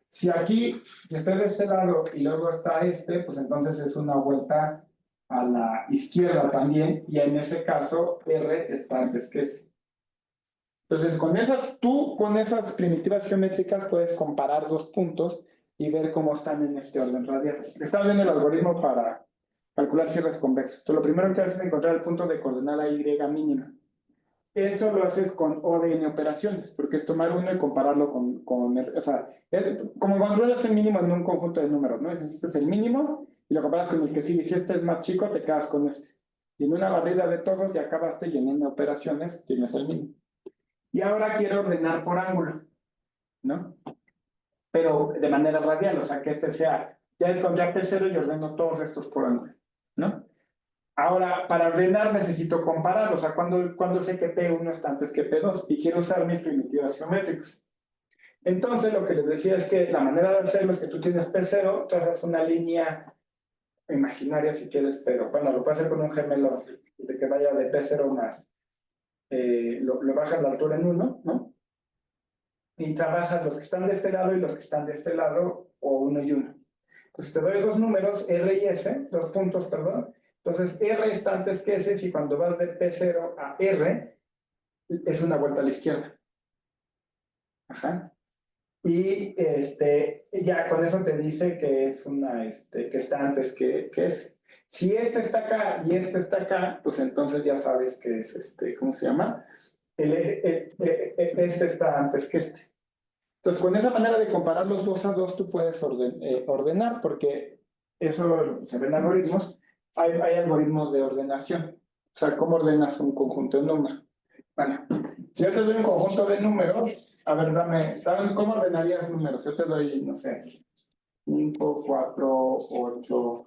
Si aquí estoy de este lado y luego está pues entonces es una vuelta a la izquierda también, y en ese caso R está antes que ese. Entonces, tú con esas primitivas geométricas puedes comparar dos puntos y ver cómo están en este orden radial. Está viendo el algoritmo para calcular cierres convexos. Entonces, lo primero que haces es encontrar el punto de coordenada Y mínima. Eso lo haces con O de N operaciones, porque es tomar uno y compararlo o sea, como cuando ruedas el mínimo en un conjunto de números, ¿no? Dices, este es el mínimo y lo comparas con el que sigue. Si este es más chico, te quedas con este. Y en una barrida de todos ya acabaste y en N operaciones tienes el mínimo. Y ahora quiero ordenar por ángulo, ¿no? Pero de manera radial, o sea, que sea, ya encontré P0 y ordeno todos estos por ángulo, ¿no? Ahora, para ordenar necesito comparar, o sea, cuando sé que P1 está antes que P2 y quiero usar mis primitivas geométricas. Entonces, lo que les decía es que la manera de hacerlo es que tú tienes P0, trazas una línea imaginaria si quieres, pero bueno, lo puedes hacer con un gemelo de que vaya de P0 más. Lo bajas la altura en 1, ¿no? Y trabajas los que están de este lado y los que están de este lado, o 1 y 1. Entonces te doy dos números, R y S, dos puntos, perdón. Entonces R está antes que S, y cuando vas de P0 a R, es una vuelta a la izquierda. Ajá. Y ya con eso te dice que es que está antes que S. Si este está acá y este está acá, pues entonces ya sabes que es ¿cómo se llama? Este está antes que este. Entonces, con esa manera de comparar los 2 a 2, tú puedes ordenar, porque eso se ve en algoritmos. Hay algoritmos de ordenación. O sea, ¿cómo ordenas un conjunto de números? Bueno, si yo te doy un conjunto de números, a ver, dame ¿cómo ordenarías números? Yo te doy, no sé, 5, 4, 8,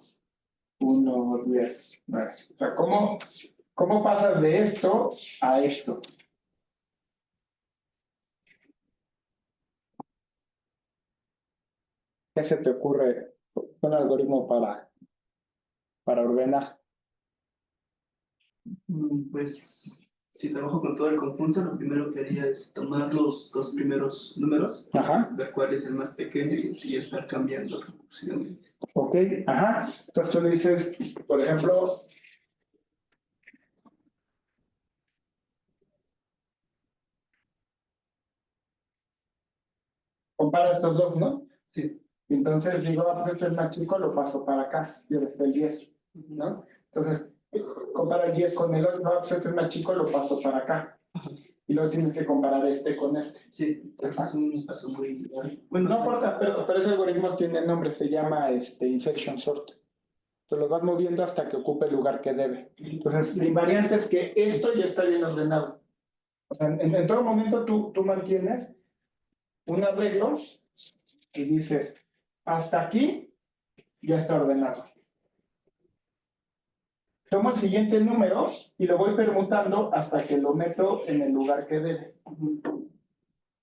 1, 10. O sea, ¿cómo pasas de esto a esto? ¿Qué se te ocurre un algoritmo para ordenar? Pues si trabajo con todo el conjunto, lo primero que haría es tomar los dos primeros números, Ajá. ver cuál es el más pequeño y así estar cambiando sucesivamente. Ok, ajá. Entonces tú dices, por ejemplo, compara estos dos, ¿no? Sí. Entonces digo, pues este es más chico, lo paso para acá, y después el 10, ¿no? Entonces, compara el 10 con el 8, pues este es más chico, lo paso para acá. y luego tienes que comparar este con este. Sí, eso es un paso muy... Bueno, No importa, pero ese algoritmo tiene nombre, se llama insertion sort. Entonces lo vas moviendo hasta que ocupe el lugar que debe. Entonces, la invariante es que esto ya está bien ordenado. O sea, en todo momento tú mantienes un arreglo y dices, hasta aquí ya está ordenado. Tomo el siguiente número y lo voy permutando hasta que lo meto en el lugar que debe.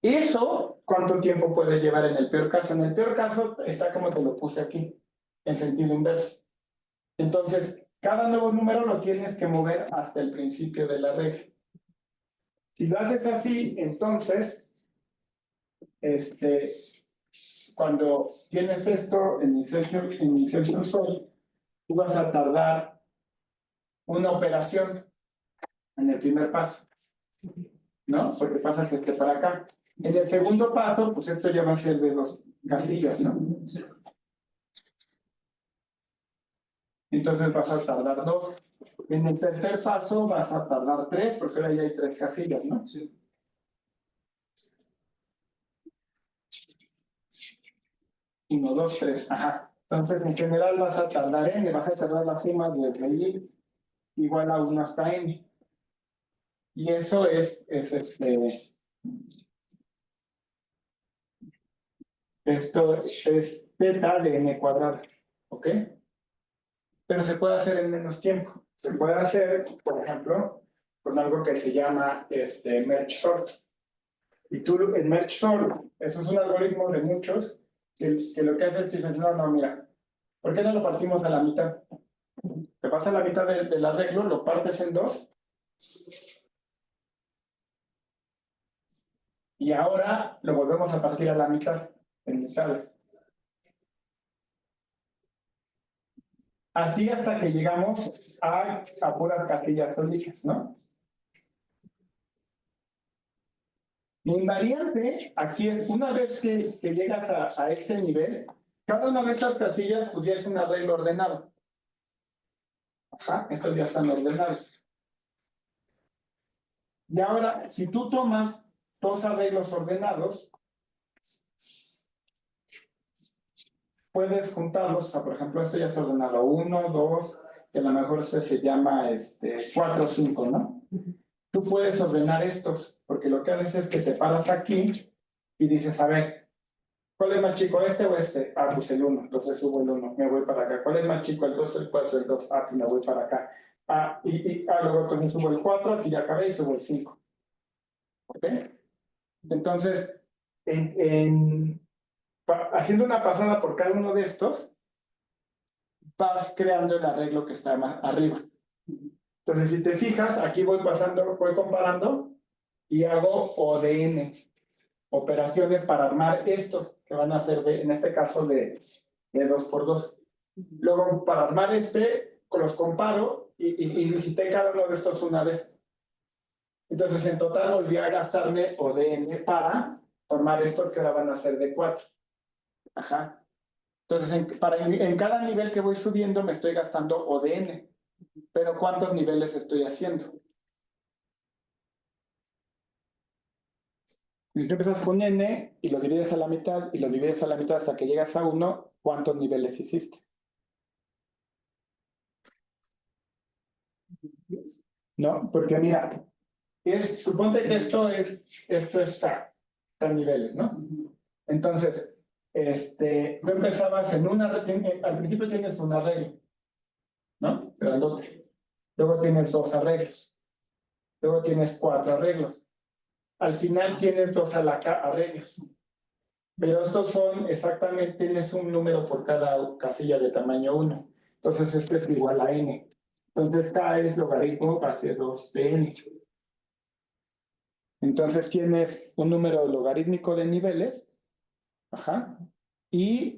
Eso, ¿cuánto tiempo puede llevar en el peor caso? En el peor caso está como te lo puse aquí, en sentido inverso. Entonces, cada nuevo número lo tienes que mover hasta el principio de la regla. Si lo haces así, entonces, cuando tienes esto en insertion sort, tú vas a tardar una operación en el primer paso, ¿no? Porque pasas para acá. En el segundo paso, pues esto ya va a ser de 2 casillas, ¿no? Entonces vas a tardar 2. En el tercer paso vas a tardar 3, porque ahora ya hay 3 casillas, ¿no? Sí. 1, 2, 3, ajá. Entonces, en general vas a tardar n, vas a tardar la suma desde i igual a 1 hasta n. Y eso es esto es beta de n cuadrado, ¿ok? Pero se puede hacer en menos tiempo. Se puede hacer, por ejemplo, con algo que se llama merge sort. Y tú, el merge sort, eso es un algoritmo de muchos, que lo que hace es decir, no, mira, ¿por qué no lo partimos a la mitad? Te vas a la mitad del arreglo, lo partes en 2, y ahora lo volvemos a partir a la mitad, en mitades. Así hasta que llegamos a puras casillas sólidas, ¿no? Mi invariante aquí es, una vez que llegas a este nivel, cada una de estas casillas pues ya es un arreglo ordenado. Ajá, estos ya están ordenados. Y ahora, si tú tomas 2 arreglos ordenados, puedes juntarlos. O sea, por ejemplo, esto ya está ordenado 1, 2, que a lo mejor este se llama 4, 5, ¿no? Tú puedes ordenar estos, porque lo que haces es que te paras aquí y dices, a ver, ¿cuál es más chico, este o este? Ah, pues el 1, entonces subo el 1, me voy para acá. ¿Cuál es más chico, el 2 o el 4? El 2, ah, pues me voy para acá. Luego entonces subo el 4, aquí ya acabé y subo el 5. ¿Ok? Entonces, haciendo una pasada por cada uno de estos, vas creando el arreglo que está más arriba. Entonces, si te fijas, aquí voy comparando y hago ODN, operaciones para armar estos, que van a ser, en este caso, de 2 por 2. Luego, para armar los comparo y visité cada uno de estos una vez. Entonces, en total, volví a gastarme ODN para formar estos que ahora van a ser de 4. Ajá. Entonces, en cada nivel que voy subiendo me estoy gastando ODN. Pero ¿cuántos niveles estoy haciendo? Si tú empiezas con n y lo divides a la mitad y lo divides a la mitad hasta que llegas a 1, ¿cuántos niveles hiciste? ¿No? Porque mira, suponte que esto está a niveles, ¿no? Entonces, tú empezabas al principio tienes un arreglo, ¿no? Grandote. Luego tienes 2 arreglos. Luego tienes 4 arreglos. Al final tienes 2 arreglos. Pero estos son exactamente, tienes un número por cada casilla de tamaño 1. Entonces esto es igual a n. Entonces K es logaritmo base 2 de n. Entonces tienes un número logarítmico de niveles. Ajá. Y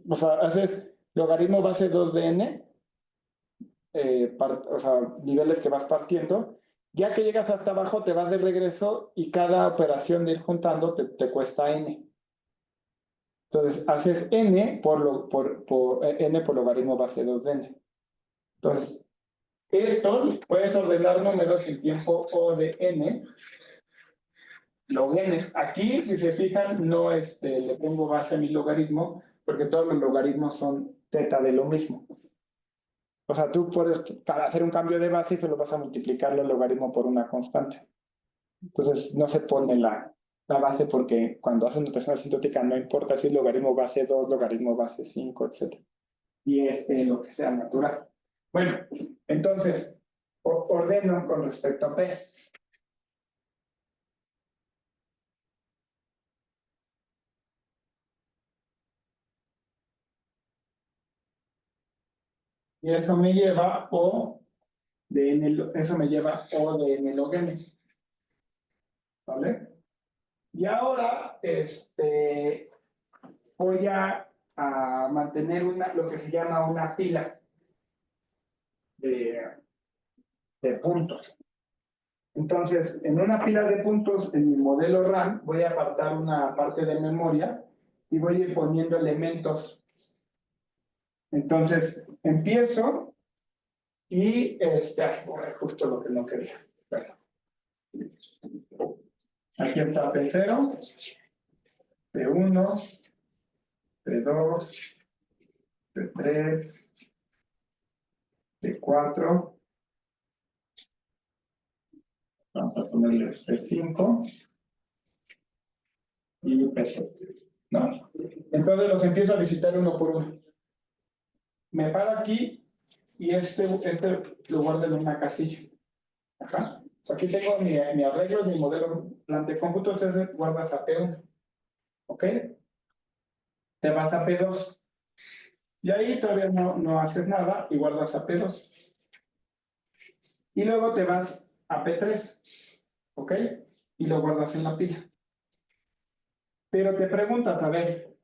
o sea, haces logaritmo base 2 de n. O sea, niveles que vas partiendo. Ya que llegas hasta abajo, te vas de regreso y cada operación de ir juntando te cuesta n. Entonces, haces n por logaritmo base 2 de n. Entonces, Esto puedes ordenar números en tiempo O de n, log n. Aquí, si se fijan, no le pongo base a mi logaritmo, porque todos los logaritmos son teta de lo mismo. O sea, tú puedes, para hacer un cambio de base, solo vas a multiplicar el logaritmo por una constante. Entonces, no se pone la base porque cuando haces notación asintótica no importa si es logaritmo base 2, logaritmo base 5, etc. Y es lo que sea natural. Bueno, entonces, ordeno con respecto a P. Y eso me lleva O de n, eso me lleva O de n log n. ¿Vale? Y ahora, voy a mantener lo que se llama una pila de puntos. Entonces, en una pila de puntos, en mi modelo RAM, voy a apartar una parte de memoria y voy a ir poniendo elementos. Entonces, empiezo y justo lo que no quería. Bueno. Aquí está P0, P1, P2, P3, P4. Vamos a ponerle P5 y P6. ¿No? Entonces los empiezo a visitar uno por uno. Me paro aquí y lo guardo en una casilla. Ajá. Aquí tengo mi arreglo, mi modelo plan de cómputo, entonces guardas a P1. ¿Ok? Te vas a P2. Y ahí todavía no haces nada y guardas a P2. Y luego te vas a P3. ¿Ok? Y lo guardas en la pila. Pero te preguntas, a ver,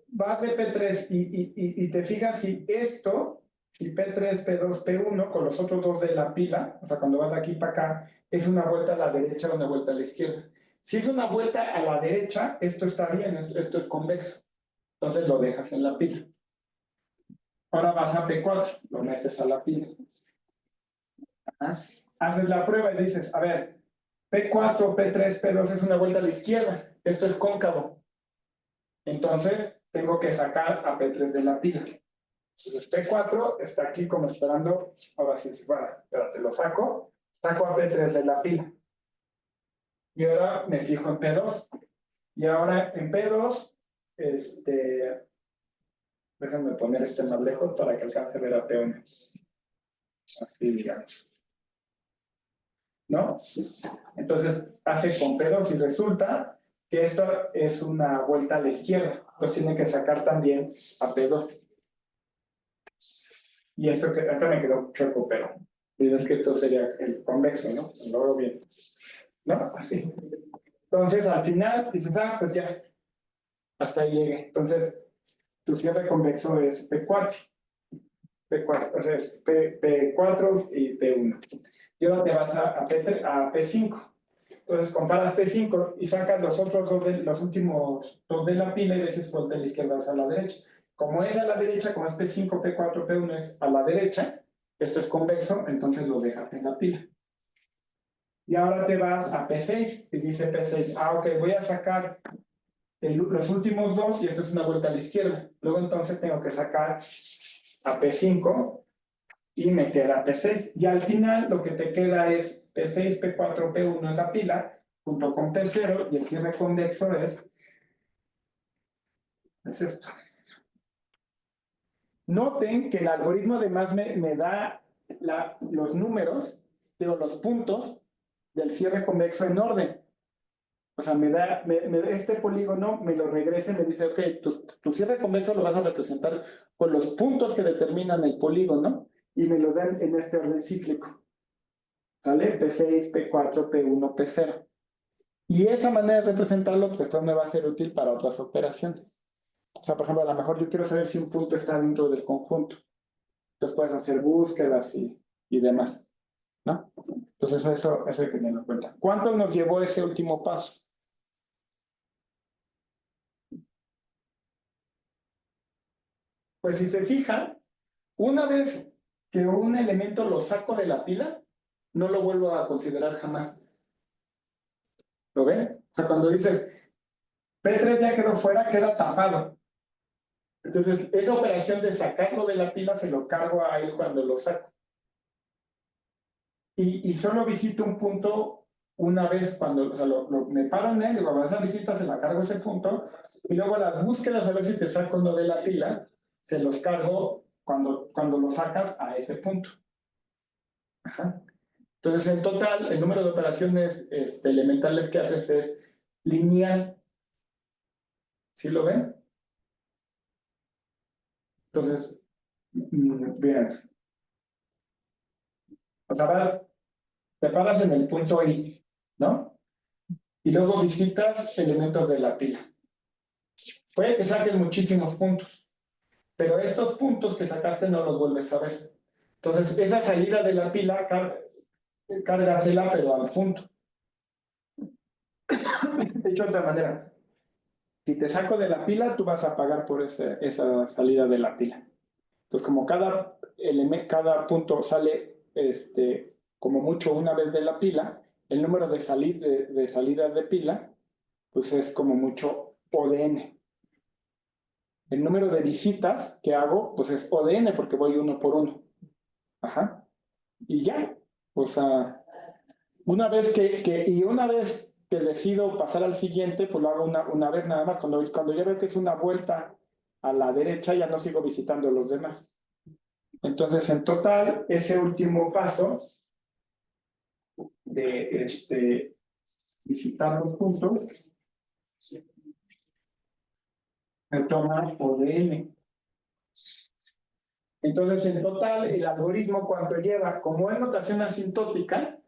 vas de P3 y te fijas si esto, si P3, P2, P1, con los otros dos de la pila, o sea, cuando vas de aquí para acá, es una vuelta a la derecha o una vuelta a la izquierda. Si es una vuelta a la derecha, esto está bien, esto es convexo. Entonces lo dejas en la pila. Ahora vas a P4, lo metes a la pila. Haces la prueba y dices, a ver, P4, P3, P2 es una vuelta a la izquierda. Esto es cóncavo. Entonces, tengo que sacar a P3 de la pila. Entonces, P4 está aquí como esperando. Ahora sí, bueno, espérate, lo saco. Saco a P3 de la pila. Y ahora me fijo en P2. Y ahora en P2, déjenme poner más lejos para que alcance a ver a P1. Así, digamos. ¿No? Entonces, hace con P2 y resulta que esto es una vuelta a la izquierda. Entonces, tiene que sacar también a P2. Y esto que acá me quedó chueco, pero es que esto sería el convexo, ¿no? Lo veo bien. ¿No? Así. Entonces, al final, dices, pues ya, hasta ahí llegué. Entonces, tu cierre convexo es P4. P4, o sea, es P4 y P1. Y ahora te vas a P5. Entonces, comparas P5 y sacas los otros los últimos dos de la pila y veces por de la izquierda a la derecha. Como es a la derecha, como es P5, P4, P1 es a la derecha, esto es convexo, entonces lo dejas en la pila. Y ahora te vas a P6 y dice P6, ok, voy a sacar los últimos dos y esto es una vuelta a la izquierda. Luego entonces tengo que sacar a P5 y meter a P6. Y al final lo que te queda es P6, P4, P1 en la pila, junto con P0, y el cierre convexo es esto. Noten que el algoritmo además me da los números, digo, los puntos del cierre convexo en orden. O sea, este polígono me lo regresa y me dice, ok, tu cierre convexo lo vas a representar con los puntos que determinan el polígono y me lo dan en este orden cíclico. ¿Vale? P6, P4, P1, P0. Y esa manera de representarlo, pues esto me va a ser útil para otras operaciones. O sea, por ejemplo, a lo mejor yo quiero saber si un punto está dentro del conjunto. Entonces puedes hacer búsquedas y demás, ¿no? Entonces eso hay que tenerlo en cuenta. ¿Cuánto nos llevó ese último paso? Pues si se fijan, una vez que un elemento lo saco de la pila, no lo vuelvo a considerar jamás. ¿Lo ven? O sea, cuando dices, P3 ya quedó fuera, queda tapado. Entonces, esa operación de sacarlo de la pila se lo cargo a él cuando lo saco. Y solo visito un punto una vez cuando, o sea, me paro en él, y cuando esa visita se la cargo ese punto, y luego las búsquedas a ver si te saco uno de la pila, se los cargo cuando lo sacas a ese punto. Ajá. Entonces, en total, el número de operaciones elementales que haces es lineal. ¿Sí lo ven? Entonces, bien. O sea, te paras en el punto I, ¿no? Y luego visitas elementos de la pila. Puede que saques muchísimos puntos, pero estos puntos que sacaste no los vuelves a ver. Entonces, esa salida de la pila, cárgasela, pero al punto. De hecho, de otra manera, si te saco de la pila, tú vas a pagar por esa salida de la pila. Entonces, como cada punto sale como mucho una vez de la pila, el número de salidas de pila, pues es como mucho O de n. El número de visitas que hago, pues es O de n porque voy uno por uno. Ajá. Y ya. O sea, una vez que decido pasar al siguiente, pues lo hago una vez nada más. Cuando ya veo que es una vuelta a la derecha, ya no sigo visitando los demás. Entonces, en total, ese último paso de visitar los puntos me toma O de n. Entonces, en total, el algoritmo, ¿cuánto lleva? Como es notación asintótica,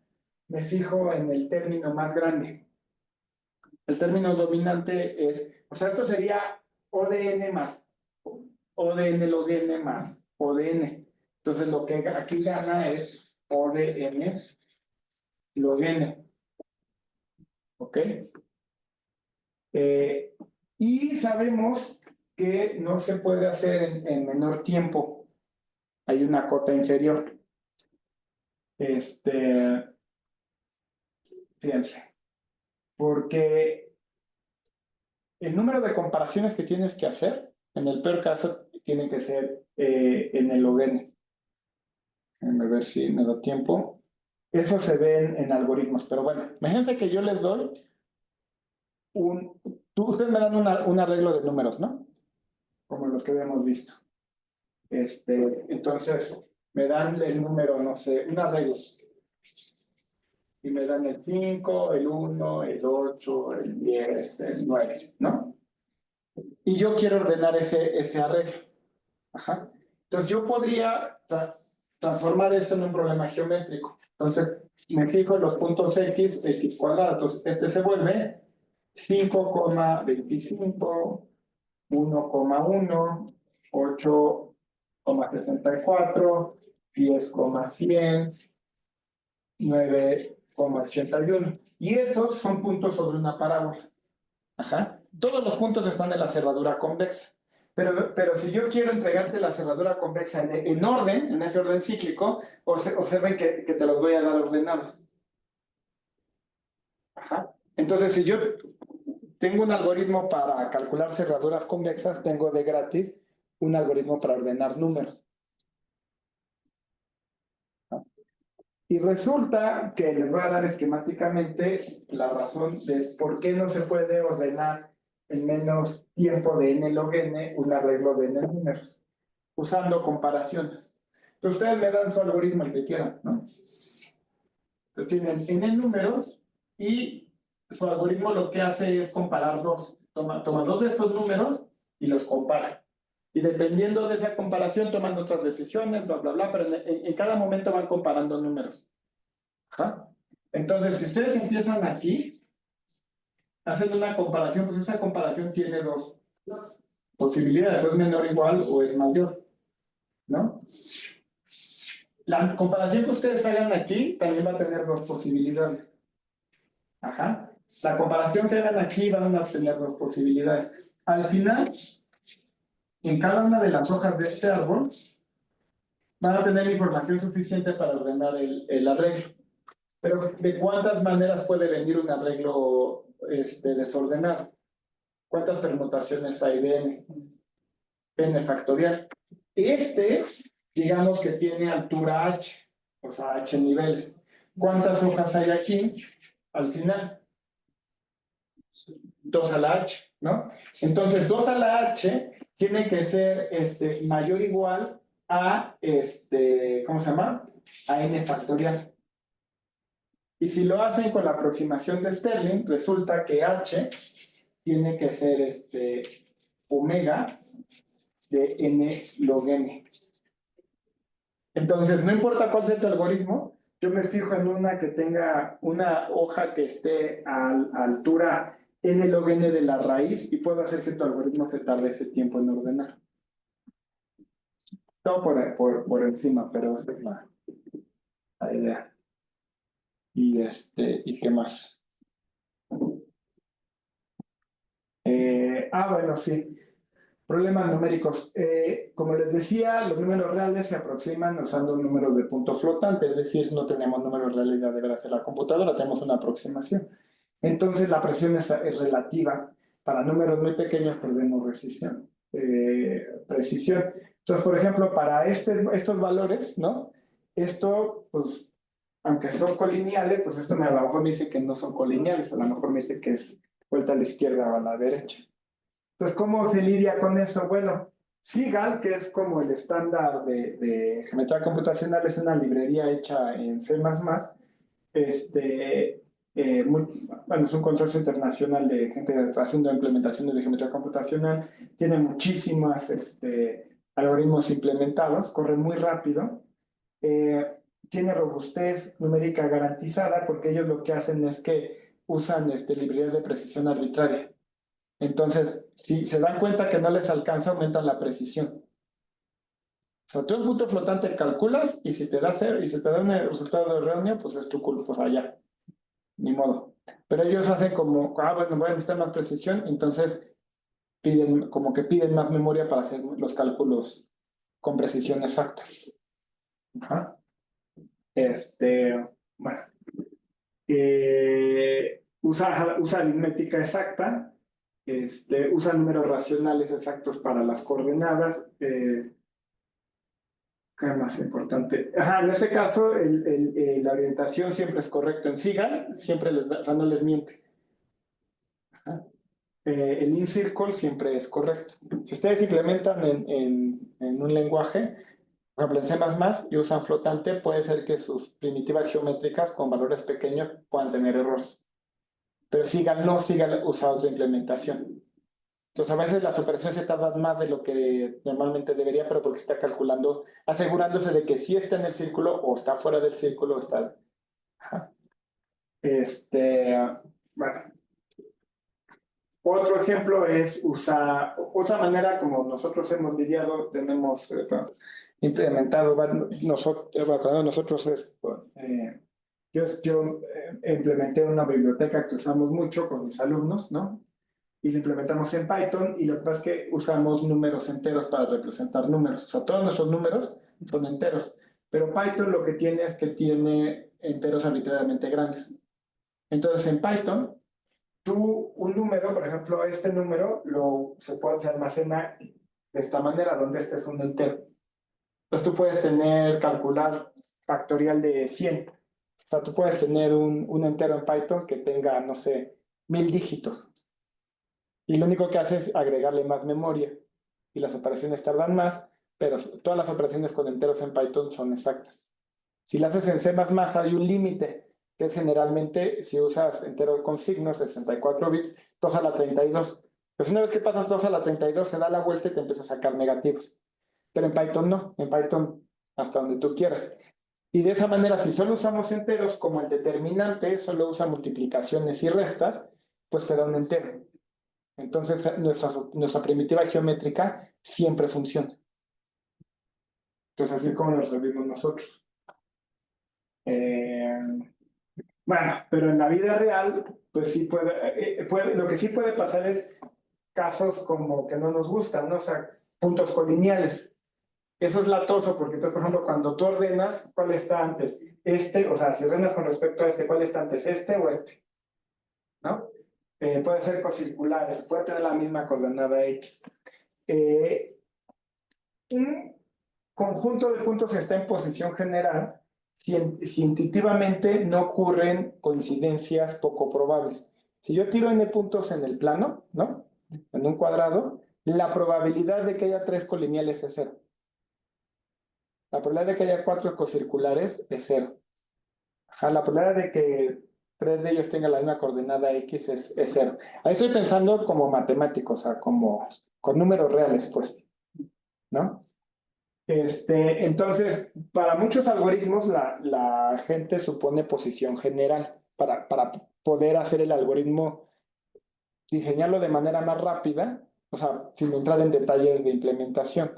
me fijo en el término más grande. El término dominante es, o sea, esto sería O de n más O de n log n más O de n. Entonces, lo que aquí gana es O de n log n. ¿Ok? Y sabemos que no se puede hacer en menor tiempo. Hay una cota inferior. Fíjense. Porque el número de comparaciones que tienes que hacer, en el peor caso, tienen que ser en el log n. A ver si me da tiempo. Eso se ve en algoritmos, pero bueno, imagínense que yo les doy ustedes me dan un arreglo de números, ¿no? Como los que habíamos visto. Entonces, me dan el número, no sé, un arreglo. Y me dan el 5, el 1, el 8, el 10, el 9, ¿no? Y yo quiero ordenar ese arreglo. Ajá. Entonces, yo podría transformar esto en un problema geométrico. Entonces, me fijo en los puntos x cuadrado. Entonces, este se vuelve 5,25, 1,1, 8,64, 10,100, 9,81. Y estos son puntos sobre una parábola. Ajá. Todos los puntos están en la cerradura convexa. Pero si yo quiero entregarte la cerradura convexa en orden, en ese orden cíclico, observen que te los voy a dar ordenados. Ajá. Entonces, si yo tengo un algoritmo para calcular cerraduras convexas, tengo de gratis un algoritmo para ordenar números. Y resulta que les voy a dar esquemáticamente la razón de por qué no se puede ordenar en menos tiempo de n log n un arreglo de n números, usando comparaciones. Entonces ustedes me dan su algoritmo el que quieran, ¿no? Entonces tienen n números y su algoritmo lo que hace es comparar dos. Toma dos de estos números y los compara. Y dependiendo de esa comparación toman otras decisiones, bla, bla, bla, pero en cada momento van comparando números. ¿Ah? Entonces, si ustedes empiezan aquí, hacen una comparación, pues esa comparación tiene dos posibilidades, o es menor o igual o es mayor, ¿no? La comparación que ustedes hagan aquí también va a tener dos posibilidades. Ajá. La comparación que hagan aquí van a tener dos posibilidades. Al final, en cada una de las hojas de este árbol, van a tener información suficiente para ordenar el arreglo. Pero ¿de cuántas maneras puede venir un arreglo desordenado? ¿Cuántas permutaciones hay de n? N factorial. Digamos que tiene altura h, o sea, h niveles. ¿Cuántas hojas hay aquí al final? 2 a la h, ¿no? Entonces, 2 a la h tiene que ser mayor o igual a, ¿cómo se llama? A n factorial. Y si lo hacen con la aproximación de Stirling, resulta que h tiene que ser omega de n log n. Entonces, no importa cuál sea tu algoritmo, yo me fijo en una que tenga una hoja que esté a altura n log n de la raíz y puedo hacer que tu algoritmo se tarde ese tiempo en ordenar. Todo por encima, pero esa es la idea. ¿Y qué más? Bueno, sí. Problemas numéricos. Como les decía, los números reales se aproximan usando números de punto flotante, es decir, no tenemos números reales de veras en la computadora, tenemos una aproximación. Entonces, la presión es relativa. Para números muy pequeños perdemos precisión. Entonces, por ejemplo, para estos valores, ¿no? Esto, pues, aunque son colineales, pues esto a lo mejor me dice que no son colineales, a lo mejor me dice que es vuelta a la izquierda o a la derecha. Entonces, ¿cómo se lidia con eso? Bueno, Sigal, que es como el estándar de geometría computacional, es una librería hecha en C++. Bueno, es un consorcio internacional de gente haciendo implementaciones de geometría computacional. Tiene muchísimos algoritmos implementados, corre muy rápido. Tiene robustez numérica garantizada porque ellos lo que hacen es que usan librerías de precisión arbitraria. Entonces, si se dan cuenta que no les alcanza, aumentan la precisión. O sea, tú en punto flotante calculas y si te da cero y si te da un resultado erróneo, pues es tu culpa, pues allá. Ni modo. Pero ellos hacen como, bueno, voy a necesitar más precisión, entonces como que piden más memoria para hacer los cálculos con precisión exacta. Ajá. Bueno. Usa aritmética exacta. Usa números racionales exactos para las coordenadas. ¿Qué más importante? En este caso, la orientación siempre es correcta en Sigal, siempre o sea, no les miente. El in-circle siempre es correcto. Si ustedes implementan en un lenguaje, por ejemplo en C++, y usan flotante, puede ser que sus primitivas geométricas con valores pequeños puedan tener errores. Pero Sigal no, Sigal usa otra implementación. Entonces, a veces las operaciones se tardan más de lo que normalmente debería, pero porque está calculando, asegurándose de que sí está en el círculo o está fuera del círculo o está... Ajá. Bueno. Otro ejemplo es usar, otra manera como nosotros hemos lidiado, tenemos implementado, nosotros yo implementé una biblioteca que usamos mucho con mis alumnos, ¿no? Y lo implementamos en Python y lo que pasa es que usamos números enteros para representar números. O sea, todos nuestros números son enteros. Pero Python lo que tiene es que tiene enteros arbitrariamente grandes. Entonces, en Python, un número, por ejemplo, este número se almacena de esta manera, donde este es un entero. Entonces, tú puedes calcular factorial de 100. O sea, tú puedes tener un entero en Python que tenga, no sé, 1000 dígitos. Y lo único que hace es agregarle más memoria. Y las operaciones tardan más, pero todas las operaciones con enteros en Python son exactas. Si las haces en C++, hay un límite, que es generalmente, si usas entero con signos, 64 bits, 2 a la 32. Pues una vez que pasas 2 a la 32, se da la vuelta y te empieza a sacar negativos. Pero en Python no, en Python hasta donde tú quieras. Y de esa manera, si solo usamos enteros, como el determinante solo usa multiplicaciones y restas, pues te da un entero. Entonces, nuestra primitiva geométrica siempre funciona. Entonces, así como lo resolvimos nosotros. Bueno, pero en la vida real, pues sí lo que sí puede pasar es casos como que no nos gustan, ¿no? O sea, puntos colineales. Eso es latoso porque, entonces, por ejemplo, cuando tú ordenas, ¿cuál está antes? O sea, si ordenas con respecto a ¿cuál está antes? ¿Este o este? ¿No? Puede ser cocirculares, puede tener la misma coordenada X. Un conjunto de puntos está en posición general si intuitivamente no ocurren coincidencias poco probables. Si yo tiro n puntos en el plano, ¿no? En un cuadrado, la probabilidad de que haya 3 colineales es 0. La probabilidad de que haya 4 cocirculares es 0. Ajá, la probabilidad de que 3 de ellos tengan la misma coordenada X es 0. Ahí estoy pensando como matemático, o sea, como con números reales, pues, ¿no? Entonces, para muchos algoritmos, la gente supone posición general para poder hacer el algoritmo, diseñarlo de manera más rápida, o sea, sin entrar en detalles de implementación.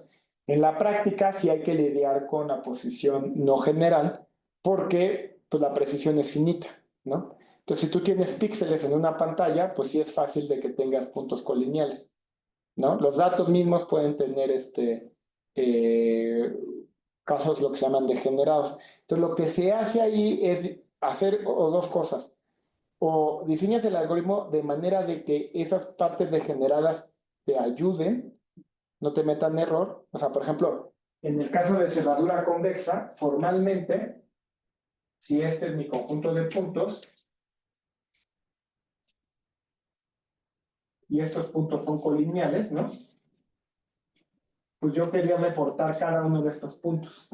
En la práctica, sí hay que lidiar con la posición no general, porque pues, la precisión es finita, ¿no? Entonces, si tú tienes píxeles en una pantalla, pues sí es fácil de que tengas puntos colineales, ¿no? Los datos mismos pueden tener casos lo que se llaman degenerados. Entonces, lo que se hace ahí es hacer dos cosas. O diseñas el algoritmo de manera de que esas partes degeneradas te ayuden, no te metan error. O sea, por ejemplo, en el caso de cerradura convexa, formalmente, si este es mi conjunto de puntos, y estos puntos son colineales, ¿no? Pues yo quería reportar cada uno de estos puntos.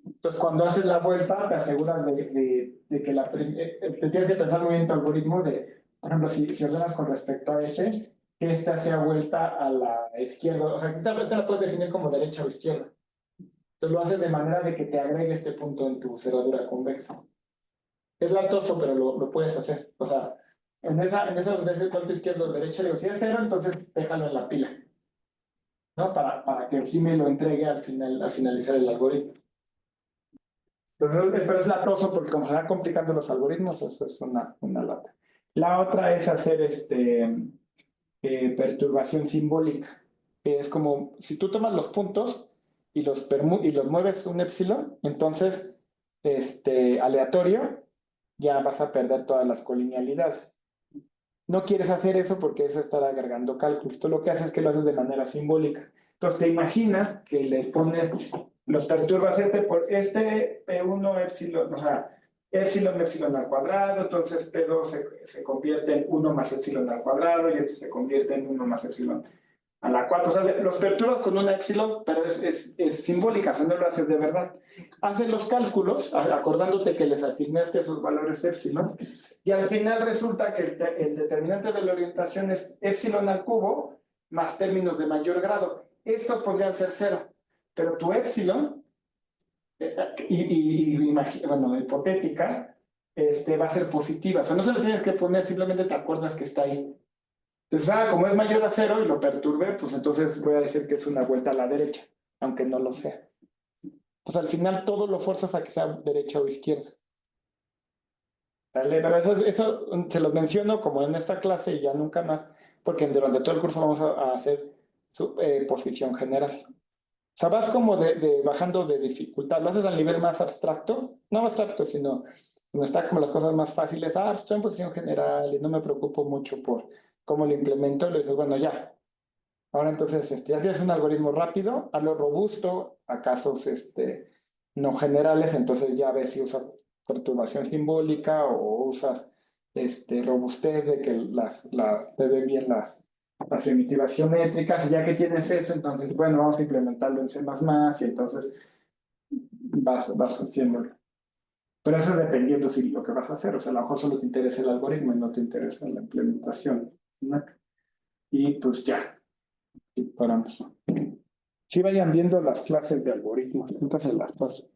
Entonces, cuando haces la vuelta, te aseguras de que te tienes que pensar muy bien tu algoritmo de, por ejemplo, si ordenas con respecto a que esta sea vuelta a la izquierda. O sea, esta la puedes definir como derecha o izquierda. Entonces, lo haces de manera de que te agregue este punto en tu cerradura convexa. Es latoso, pero lo puedes hacer. O sea, en esa donde es el punto izquierdo o derecha, digo, si es cero, entonces déjalo en la pila, ¿no? Para que sí me lo entregue al finalizar el algoritmo. Entonces, pero es latoso porque como se van complicando los algoritmos, eso es una lata. La otra es hacer perturbación simbólica, que es como si tú tomas los puntos y los mueves un epsilon, entonces, aleatorio, ya vas a perder todas las colinealidades. No quieres hacer eso porque es estar agregando cálculos. Tú lo que haces es que lo haces de manera simbólica. Entonces te imaginas que les pones, los perturbas por P1 epsilon, o sea, epsilon al cuadrado, entonces P2 se convierte en 1 más epsilon al cuadrado y se convierte en 1 más epsilon a la 4. O sea, los perturbas con una epsilon, pero es simbólica, o sea, no lo haces de verdad. Haces los cálculos, acordándote que les asignaste esos valores epsilon, y al final resulta que el determinante de la orientación es epsilon al cubo más términos de mayor grado. Estos podrían ser 0, pero tu epsilon, bueno, hipotética, va a ser positiva. O sea, no se lo tienes que poner, simplemente te acuerdas que está ahí. Entonces, como es mayor a 0 y lo perturbe, pues entonces voy a decir que es una vuelta a la derecha, aunque no lo sea. Entonces, al final todo lo fuerzas a que sea derecha o izquierda. ¿Vale? Pero eso se los menciono como en esta clase y ya nunca más, porque durante todo el curso vamos a hacer su posición general. O sea, vas como bajando de dificultad, lo haces al nivel más abstracto, no abstracto, sino donde está como las cosas más fáciles. Pues estoy en posición general y no me preocupo mucho por cómo lo implemento. Le dices, bueno, ya. Ahora entonces, ya tienes un algoritmo rápido, hazlo robusto, a casos no generales, entonces ya ves si usas perturbación simbólica o usas robustez de que te den bien las primitivas geométricas, y ya que tienes eso, entonces, bueno, vamos a implementarlo en C++, y entonces vas haciéndolo. Pero eso es dependiendo si lo que vas a hacer, o sea, a lo mejor solo te interesa el algoritmo y no te interesa la implementación, ¿no? Y pues ya, y paramos. Sí, vayan viendo las clases de algoritmos, entonces las paso.